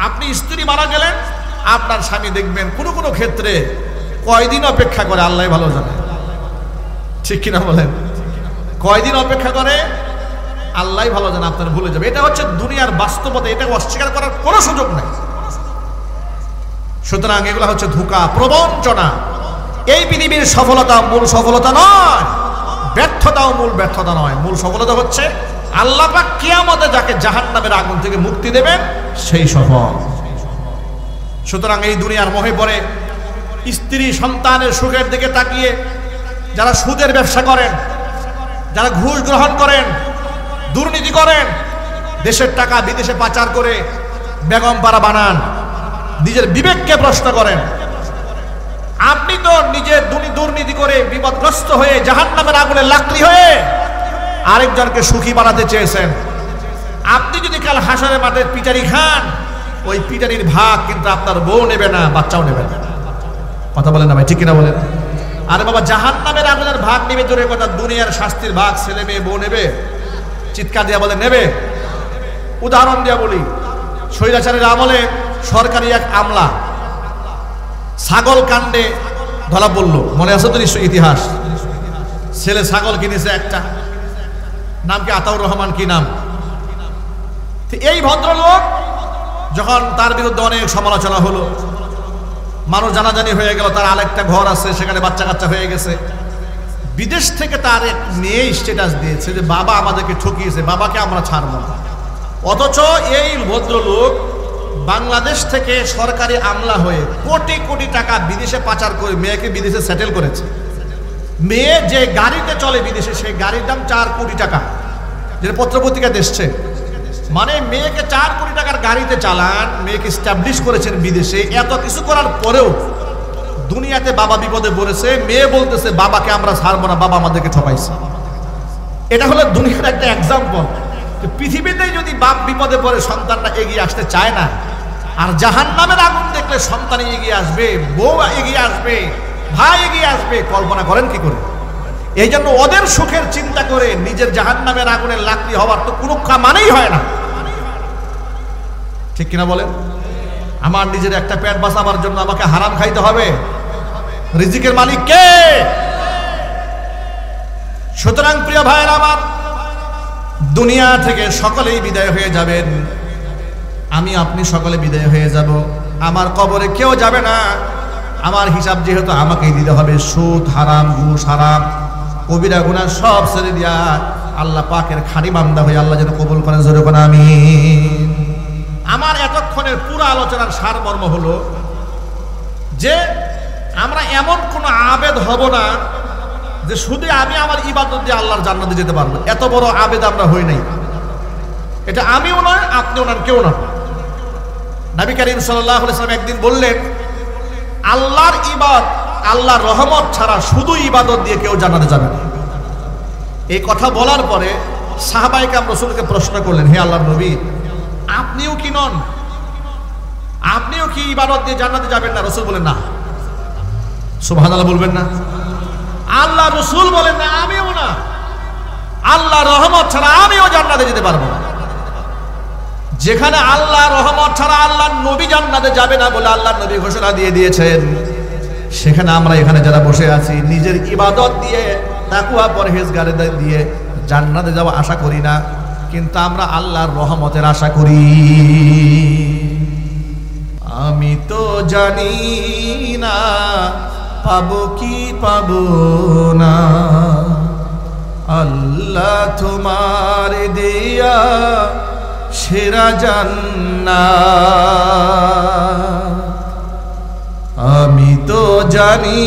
আপনি স্ত্রী মারা গেলেন, আপনার স্বামী দেখবেন কোনো কোনো ক্ষেত্রে কয়দিন অপেক্ষা করে আল্লাহ ভালো জানে, ঠিক কিনা বলেন? কয়দিন অপেক্ষা করে আল্লাহ ভালো জানে, আপনার ভুলে যাবে। এটা হচ্ছে দুনিয়ার বাস্তবতা, এটা অস্বীকার করার কোনো সুযোগ নাই। সুতরাং এগুলো হচ্ছে ধোঁকা, প্রবঞ্চনা। এই পৃথিবীর সফলতা মূল সফলতা নয়, ব্যর্থতাও মূল ব্যর্থতা নয়। মূল সফলতা হচ্ছে আল্লাহ পাক কিয়ামতে যাকে জাহান্নামের আগুন থেকে মুক্তি দেবেন, সেই সফল। সুতরাং এই দুনিয়ার মোহে পড়ে স্ত্রী সন্তানের সুখের দিকে তাকিয়ে যারা সুদের ব্যবসা করেন, যারা ঘুষ গ্রহণ করেন, দুর্নীতি করেন, দেশের টাকা বিদেশে পাচার করে বেগম পাড়া বানান, নিজের বিবেককে প্রশ্ন করেন। আপনি তো নিজে দুর্নীতি করে বিপদগ্রস্ত হয়ে জাহান্নামের আগুনে লাকড়ি হয়ে আরেকজনকে সুখী বানাতে চেয়েছেন। আপনি যদি কাল হাসরে মাঠে পিটারি খান, ওই পিটারির ভাগ কিন্তু আপনার বউ নেবে না, বাচ্চাও নেবে না। কথা বলেন না ভাই, ঠিক কিনা বলেন? আরে বাবা, জাহান্নামের আগুনের ভাগ নেবে দূরের কথা, দুনিয়ার শাস্তির ভাগ ছেলে মেয়ে বউ নেবে? চিৎকার দিয়া বলে নেবে? উদাহরণ দিয়া বলি, স্বৈরাচারের আমলে সরকারি এক আমলা ছাগল কাণ্ডে ধরা পড়ল, মনে আছে তো নিশ্চয় ইতিহাস। ছেলে ছাগল কিনেছে একটা, নাম কি আতাউর রহমান, কি নাম। এই ভদ্রলোক যখন তার বিরুদ্ধে অনেক সমালোচনা হলো, মানুষ জানাজানি হয়ে গেল, তার আরেকটা ঘর আছে, সেখানে বাচ্চা কাচ্চা হয়ে গেছে। বিদেশ থেকে তার এক মেয়ে স্ট্যাটাস দিয়েছে যে বাবা আমাদেরকে ঠকিয়েছে, বাবাকে আমরা ছাড়ব না। অথচ এই ভদ্রলোক বাংলাদেশ থেকে সরকারি আমলা হয়ে কোটি কোটি টাকা বিদেশে পাচার করে মেয়েকে বিদেশে সেটেল করেছে। মেয়ে যে গাড়িতে চলে বিদেশে, সেই গাড়ির দাম 4 কোটি টাকা, যেটা পত্রপত্রিকা দেখছে। মানে মেয়েকে 4 কোটি টাকার গাড়িতে চালান, মেয়েকে স্টাবলিশ করেছেন বিদেশে। এত কিছু করার পরেও দুনিয়াতে বাবা বিপদে পড়েছে, মেয়ে বলতেছে বাবাকে আমরা ছাড়বো না, বাবা আমাদেরকে ঠকাইছে। এটা হলো দুনিয়ার একটা এক্সাম্পল। পৃথিবীতে যদি বাপ বিপদে পড়ে সন্তানরা এগিয়ে আসতে চায় না, আর জাহান্নামের আগুন দেখলে সন্তান এগিয়ে আসবে, বউ এগিয়ে আসবে, ভাই এগিয়ে আসবে, কল্পনা করেন কি করে? এই জন্য ওদের সুখের চিন্তা করে নিজের জাহান্নামের আগুনের লাকড়ি হওয়ার তো কোনো মানেই হয় না, ঠিক কিনা বলেন? আমার নিজের একটা পেট বাঁচাবার জন্য আমাকে হারাম খাইতে হবে? রিজিকের মালিক কে? সুতরাং প্রিয় ভাইয়েরা আমার, দুনিয়া থেকে সকলেই বিদায় হয়ে যাবেন, আমি আপনি সকলে বিদায় হয়ে যাব। আমার কবরে কেউ যাবে না, আমার হিসাব যেহেতু আমাকেই দিতে হবে। সুদ হারাম, ঘুষ হারাম, কবিরা গুনাহ সব ছেড়ে দিয়া আল্লাহ পাকের খাঁটি বান্দা হয়ে আল্লাহ যেন কবুল করেন, জোরে বলেন আমিন। আমার এতক্ষণের পুরো আলোচনার সারমর্ম হলো যে আমরা এমন কোন আবেদ হব না যে শুধু আমি আমার ইবাদত দিয়ে আল্লাহর জান্নাতে যেতে পারবো। এত বড় আবেদ আমরা হই নাই, এটা আমিও নয়, আপনিও নন, কেউ নন। নবী করিম সাল্লাল্লাহু আলাইহি ওয়াসাল্লাম একদিন বললেন, আল্লাহর ইবাদত, আল্লাহর রহমত ছাড়া শুধু ইবাদত দিয়ে কেউ জান্নাতে যাবে না। এই কথা বলার পরে সাহাবায়ে কেরাম রাসূলকে প্রশ্ন করলেন, হে আল্লাহর নবী, আপনিও কি নন? আপনিও কি ইবাদত দিয়ে জান্নাতে যাবেন না? রাসূল বলেন না। সুবহানাল্লাহ বলবেন না? আল্লাহ রাসূল বলেন না, আমিও না। আল্লাহর রহমত ছাড়া আমিও জান্নাতে যেতে পারবো না। যেখানে আল্লাহর রহমত ছাড়া আল্লাহর নবী জান্নাতে যাবে না বলে আল্লাহর নবী ঘোষণা দিয়ে দিয়েছেন, সেখানে আমরা এখানে যারা বসে আছি নিজের ইবাদত দিয়ে, তাকওয়া পরহেজগারি দিয়ে জান্নাতে যাওয়া আশা করি না, কিন্তু আমরা আল্লাহর রহমতের আশা করি। আমি তো জানি না পাবো কি পাবো না, আল্লাহ তোমার দেয়া সেরা জান্নাত। আমি তো জানি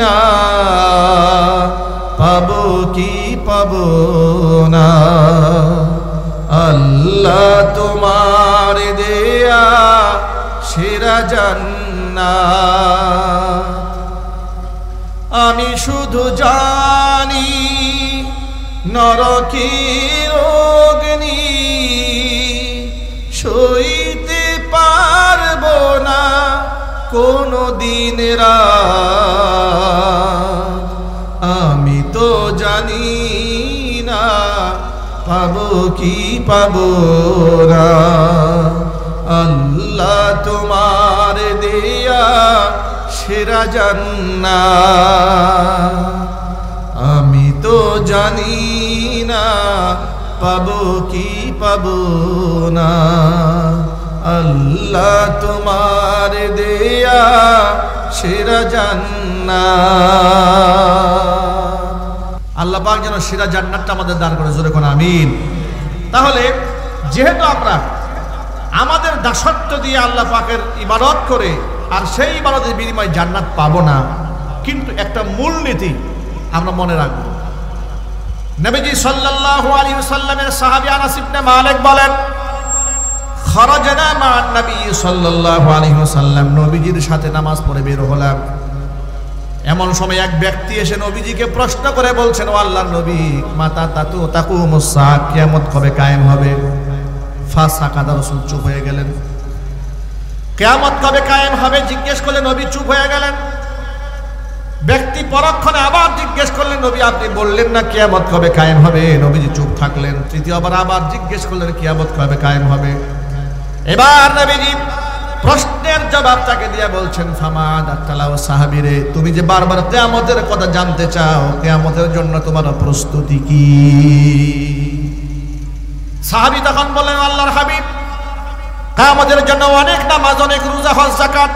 না পাবো কি পাবো না, আল্লাহ তোমার দেয়া সেরা জান্নাত। আমি শুধু জানি নরকের অগ্নি সইতে পারবো না কোনো দিন রাত। আমি তো জানি না পাবো কি পাবো না, আল্লাহ তোমার দেয়া সেরা জান্নাত। আমি তো জানি না পাবো কি পাবো না, আল্লাহ তোমার দেয়া সেরা জান্নাত। আল্লাহ পাক যেন সেরা জান্নাতটা আমাদের দান করে, জোরে কোন আমিন। তাহলে যেহেতু আমরা আমাদের দাসত্ব দিয়ে আল্লাহ পাকের ইবাদত করে আর সেই ইবাদতের বিনিময়ে জান্নাত পাবো না, কিন্তু একটা মূলনীতি আমরা মনে রাখবো, নবীজি সাল্লাল্লাহু আলাইহি ওয়াসাল্লামের সাহাবী আনাস ইবনে মালিক বলেন, খরাজনা মা'আন নবী সাল্লাল্লাহু আলাইহি ওয়াসাল্লাম, নবীজির সাথে নামাজ পড়ে বের হলাম। এমন সময় এক ব্যক্তি এসে নবীজিকে প্রশ্ন করে বলছেন, ও আল্লাহর নবী, মাতা তাকুমুস সাআহ, কিয়ামত কবে কায়েম হবে? ফাসাকাদা, রাসূল চুপ হয়ে গেলেন। কিয়ামত কবে কায়েম হবে জিজ্ঞেস করলে নবী চুপ হয়ে গেলেন। ব্যক্তি পরক্ষণে আবার জিজ্ঞেস করলেন, নবী আপনি বললেন না কিয়ামত কবে কায়েম হবে? নবীজি চুপ থাকলেন। তৃতীয়বার আবার জিজ্ঞেস করলেন, কিয়ামত কবে কায়েম হবে? এবার নবীজি প্রশ্নের জবাব তাকে দিয়ে বলছেন, ফামাদাতালাও সাহাবীরে, তুমি যে বারবার কিয়ামতের কথা জানতে চাও, কিয়ামতের জন্য তোমার প্রস্তুতি কি? সাহাবী তখন বললেন, আল্লাহর হাবিব, কিয়ামতের জন্য অনেক নামাজ, অনেক রোজা, হজ, যাকাত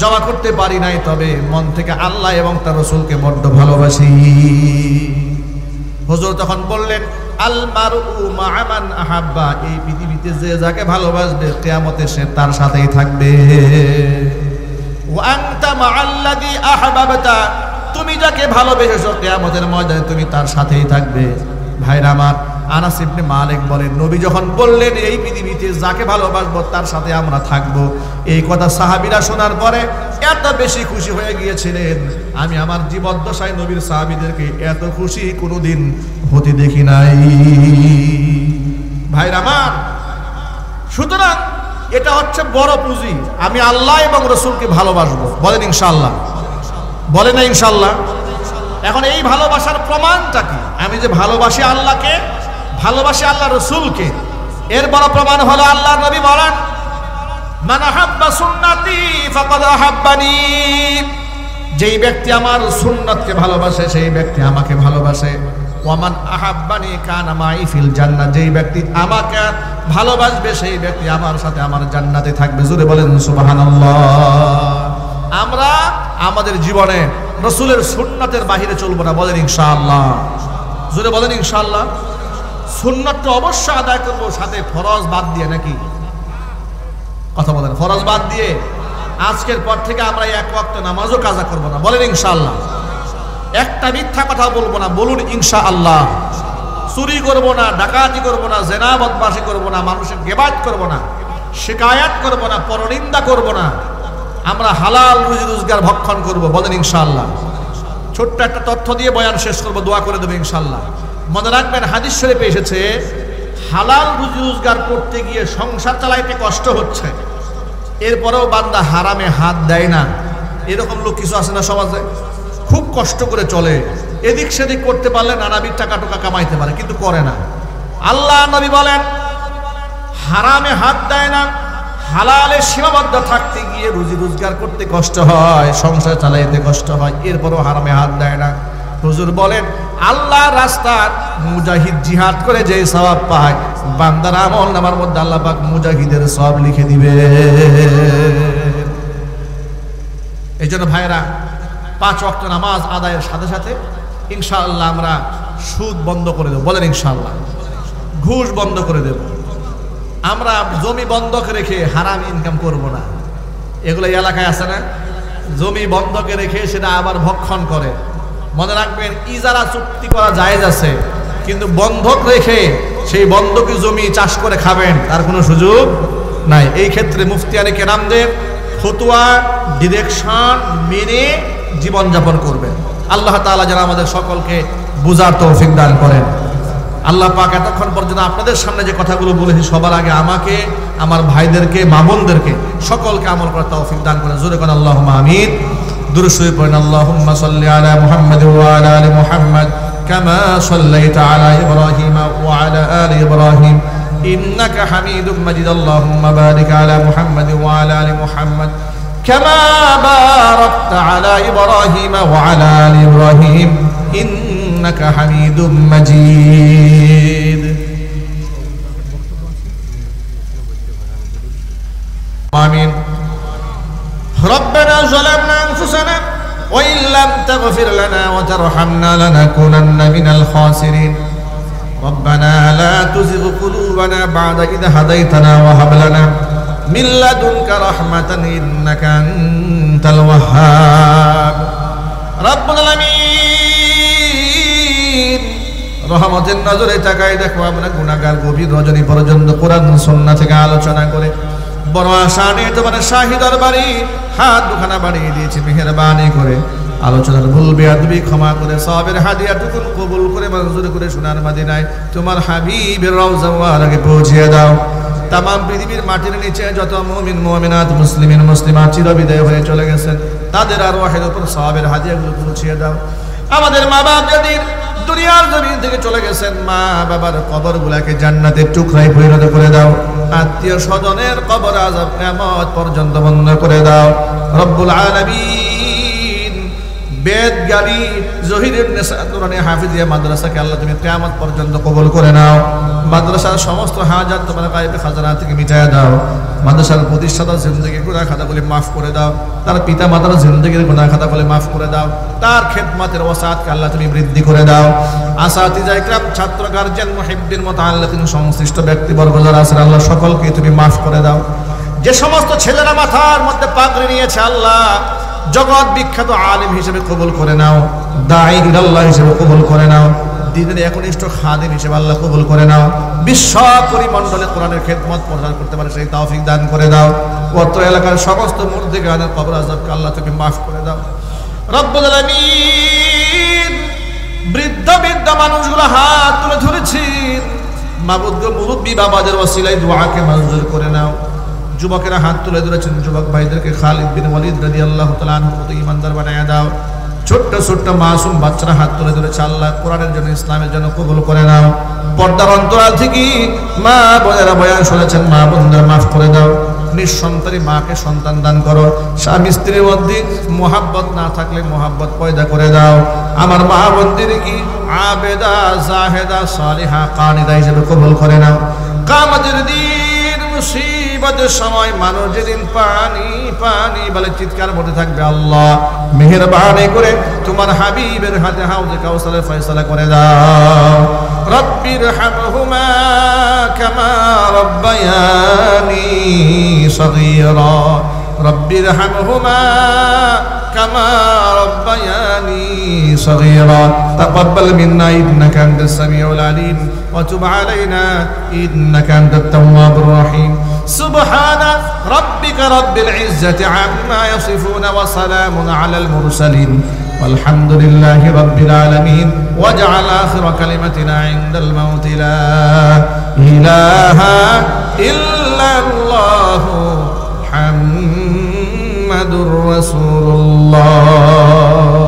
জমা করতে পারি নাই, তবে মন থেকে আল্লাহ এবং তার রাসূলকে বড্ড ভালোবাসি। হুজুর তখন বললেন, আল মারউ মা'a মান আহাব্বা, এই পৃথিবীতে যে যাকে ভালোবাসবে কিয়ামতে সে তার সাথেই থাকবে। ওয়া আনতা মা'আল্লাযী আহবাবতা, তুমি যাকে ভালোবেসেছো কিয়ামতের ময়দানে তুমি তার সাথেই থাকবে। ভাইরা আমার, আনাস ইবনে মালিক বলেন, নবী যখন বললেন এই পৃথিবীতে যাকে ভালোবাসবো তার সাথে আমরা থাকবো, এই কথা সাহাবীরা শোনার পরে এত বেশি খুশি হয়ে গিয়েছিলেন, আমি আমার জীবদ্দশায় নবীর সাহাবীদেরকে এত খুশি কোনোদিন হতে দেখি নাই। ভাইরা আমার, সুতরাং এটা হচ্ছে বড় পুঁজি, আমি আল্লাহ এবং রাসূলকে ভালোবাসবো। বলেন ইনশাআল্লাহ, বলেন না ইনশাআল্লাহ? এখন এই ভালোবাসার প্রমাণটা কি? আমি যে ভালোবাসি আল্লাহকে, ভালোবাসি আল্লাহ রাসূলকে, এর বড় প্রমাণ হলো আল্লাহর নবী বলেন, মান আহাব্বা সুন্নতি ফাকাদ আহাব্বানি, যেই ব্যক্তি আমার সুন্নতকে ভালোবাসে সেই ব্যক্তি আমাকে ভালোবাসে। ওয়া মান আহাব্বানি কানা মাই ফিল জান্নাহ, যেই ব্যক্তি আমাকে ভালোবাসবে সেই ব্যক্তি আমার সাথে আমার জান্নাতে থাকবে। জোরে বলেন সুবহানাল্লাহ। আমরা আমাদের জীবনে রাসূলের সুন্নতের বাহিরে চলবো না। বলেন ইনশাআল্লাহ, জোরে বলেন ইনশাআল্লাহ। সুন্নতটা অবশ্যই আদায় করবো, সাথে ফরজ বাদ দিয়ে, নাকি কথা বলেন? ফরজ বাদ দিয়ে আজকের পর থেকে আমরা এক ওয়াক্ত নামাজও কাজা করবো না। বলেন ইনশাআল্লাহ। একটা মিথ্যা কথা বলবো না, বলুন ইনশাআল্লাহ। চুরি করবো না, ডাকাতি করবো না, জেনা বদমাশি করবো না, মানুষের গিবত করবো না, শিকায়াত করবো না, পরনিন্দা করবো না, আমরা হালাল রুজি রোজগার ভক্ষণ করবো। বলেন ইনশাআল্লাহ। ছোট্ট একটা তথ্য দিয়ে বয়ান শেষ করবো, দোয়া করে দেবো ইনশাআল্লাহ। মনে রাখবেন, হাদিস শরীফে এসেছে, হালাল রুজি রোজগার করতে গিয়ে সংসার চালাইতে কষ্ট হচ্ছে, এরপরেও বান্দা হারামে হাত দেয় না। এরকম লোক কিছু আছে না সমাজে? খুব কষ্ট করে চলে, এদিক সেদিক করতে পারলে নানাবিধ টাকা টোকা কামাইতে পারে, কিন্তু করে না। আল্লাহ নবী বলেন, হারামে হাত দেয় না, হালালে সীমাবদ্ধ থাকতে গিয়ে রুজি রোজগার করতে কষ্ট হয়, সংসার চালাইতে কষ্ট হয়, এরপরও হারামে হাত দেয় না। হুজুর বলেন, আল্লাহ রাস্তার মুজাহিদ জিহাদ করে যে সওয়াব পায়, বান্দার আমল নামার মধ্যে আল্লাহ পাক মুজাহিদের সওয়াব লিখে দিবে। এই জন্য ভাইরা, 5 ওয়াক্ত নামাজ আদায়ের সাথে সাথে ইনশাআল্লাহ আমরা সুদ বন্ধ করে দেব। বলেন ইনশাআল্লাহ। ঘুষ বন্ধ করে দেব। আমরা জমি বন্ধক রেখে হারাম ইনকাম করব না। এগুলো এলাকায় আছে না, জমি বন্ধকে রেখে সেটা আবার ভক্ষণ করে। মনে রাখবেন, ইজারা চুক্তি করা জায়েজ আছে, কিন্তু বন্ধক রেখে সেই বন্ধকি জমি চাষ করে খাবেন তার কোনো সুযোগ নাই। এই ক্ষেত্রে মুফতিয়ানে কেরামদের ফতোয়া ডিরেকশন মেনে জীবনযাপন করবেন। আল্লাহ তাআলা যেন আমাদের সকলকে বুঝার তৌফিক দান করেন। আল্লাহ পাক এতক্ষণ পর্যন্ত আপনাদের সামনে যে কথাগুলো বলেছি, সবার আগে আমাকে, আমার ভাইদেরকে, মা বোনদেরকে সকলকে আমল করার তৌফিক দান করেন। জোরে কোন আল্লাহুম্মা আমিন। দুরূদ শরীফ পড়েন, আল্লাহুম্মা সাল্লি আলা মুহাম্মাদ ওয়া আলা আলি মুহাম্মাদ কামা সাল্লাইতা আলা ইব্রাহিম ওয়া আলা আলি ইব্রাহিম ইন্নাকা হামিদুম মাজিদ। আল্লাহুম্মা বারিক আলা মুহাম্মাদ ওয়া আলা আলি মুহাম্মাদ কামা বারাকতা আলা ইব্রাহিম ওয়া আলা আলি ইব্রাহিম ইন্নাকা হামিদুম মাজিদ। আমিন। ربنا ظلمنا أنفسنا وإن لم تغفر لنا وترحمنا لنكونن من الخاسرين. ربنا لا تزغ قلوبنا بعد إذ هديتنا وهب لنا من لدنك رحمة إنك أنت الوهاب. رب العالمين রহমতের নজরে তাকাই দেখো আমরা গুনাহগার, গভীর রজনী পর্যন্ত কোরআন সুন্নাহ থেকে আলোচনা করে বড় আশা নিয়ে তোমার শাহী দরবারে হাত দুখানা বাড়িয়ে দিয়েছি। মেহেরবানি করে আলোচনার ভুল বেয়াদবি ক্ষমা করে সওয়াবের হাদিয়াটুকু কবুল করে মঞ্জুর করে সোনার মদিনায় তোমার হাবিবের রওজা মুবারকে পৌঁছিয়ে দাও। তাম পৃথিবীর মাটির নিচে যত মুমিন মুমিনাত মুসলিমিন মুসলিমাত চিরবিদায় হয়ে চলে গেছেন তাদের আরওয়াহের উপর সওয়াবের হাদিয়াগুলো পৌঁছিয়ে দাও। আমাদের মা বাপ যাদের দুনিয়ার জমিন থেকে চলে গেছেন, মা বাবার কবরগুলোকে জান্নাতের টুকরায় পরিণত করে দাও। আত্মীয় স্বজনের কবর আযাব কিয়ামত পর্যন্ত বন্ধ করে দাও। রব্বুল আলামিন বেদ গালি জহিরুন নিসা নুরানি হাফিজিয়া মাদ্রাসাকে আল্লাহ তুমি কিয়ামত পর্যন্ত কবুল করে নাও। মাদ্রাসার সমস্ত হাজাত তোমার গায়েবে খাজানা থেকে মিটায়া দাও। মাদ্রাসার প্রতিষ্ঠাতার জিন্দেগির গুনাহ খাতাগুলি মাফ করে দাও। তার পিতা মাতার জিন্দেগির গুনাহ খাতাগুলি মাফ করে দাও। তার খেদমতের ওয়াসাতকে আল্লাহ তুমি বৃদ্ধি করে দাও। আসাতিজা ইকরাম, ছাত্র, গার্জিয়ান, মুহিব্বিন, মুতাআল্লিকিন, সংশ্লিষ্ট ব্যক্তিবর্গ যারা আছেন আল্লাহ সকলকে তুমি মাফ করে দাও। যে সমস্ত ছেলেরা মাথার মধ্যে পাগড়ি নিয়েছে আল্লাহ জগৎ বিখ্যাত আলিম হিসেবে কবুল করে নাও, দাঈ ইলাল্লাহ হিসেবে কবুল করে নাও, দ্বীনের একনিষ্ঠ খাদিম হিসেবে আল্লাহ কবুল করে নাও। বিশ্ব পরিমণ্ডলে কোরআনের খেদমত প্রচার করতে পারে সেই তৌফিক দান করে দাও। অত্র এলাকার সমস্ত মুর্দিগানের কবর আযাবকে আল্লাহ তুমি মাফ করে দাও। রব্বুল আলামিন বৃদ্ধ মানুষগুলো হাত তুলে ধরেছেন, মাবুদ গো মুরব্বী বাবাদের ওসিলায় দুআকে মঞ্জুর করে নাও। যুবকেরা হাত তুলে ধরেছেন, যুবক ভাইদেরকে খালিদ বিন ওয়ালিদ রাদিয়াল্লাহু তাআলা আনহু মতো ঈমানদার বানায়া দাও। ছোট্ট ছোট্ট মাসুম বাচ্চারা হাত তুলে ধরেছে আল্লাহ কোরআনের জন্য, ইসলামের জন্য কবুল করে নাও। পর্দার অন্তরাল থেকে মা বোনেরা বয়ান শুনেছেন, মা বোনদের মাফ করে দাও। নিঃসন্তানী মাকে সন্তান দান করো। স্বামী স্ত্রীর মধ্যে মোহাব্বত না থাকলে মোহাব্বত পয়দা করে দাও। আমার মা বোনদের কি আবেদা জাহেদা সালিহা কানিদা হিসেবে কবুল করে নাও। কিয়ামতের দিন মুসিবতের সময় মানুষ যেদিন পানি পানি বলে চিৎকার করতে থাকবে, আল্লাহ মেহেরবানি করে তোমার হাবিবের হাতে হাউজে কাউসারের ফয়সালা করে দাও। রব্বির হামহুমা কামা রব্বায়ানি সগীরা, রব্বির হামহুমা কামা রব্বায়ানি সগীরা। তাকাব্বাল মিন্না ইন্নাকা আনতাস সামিউল আলিম ওয়া তুব আলাইনা ইন্নাকা আনতাত তাওয়াবুর রহিম। সুবহানা রাব্বিকা রাব্বিল ইজ্জাতি আম্মা ইয়াসিফুন ওয়া সালামুন আলাল মুরসালিন والحمد لله رب العالمين واجعل آخر كلمتنا عند الموت لا إله إلا الله محمد رسول الله.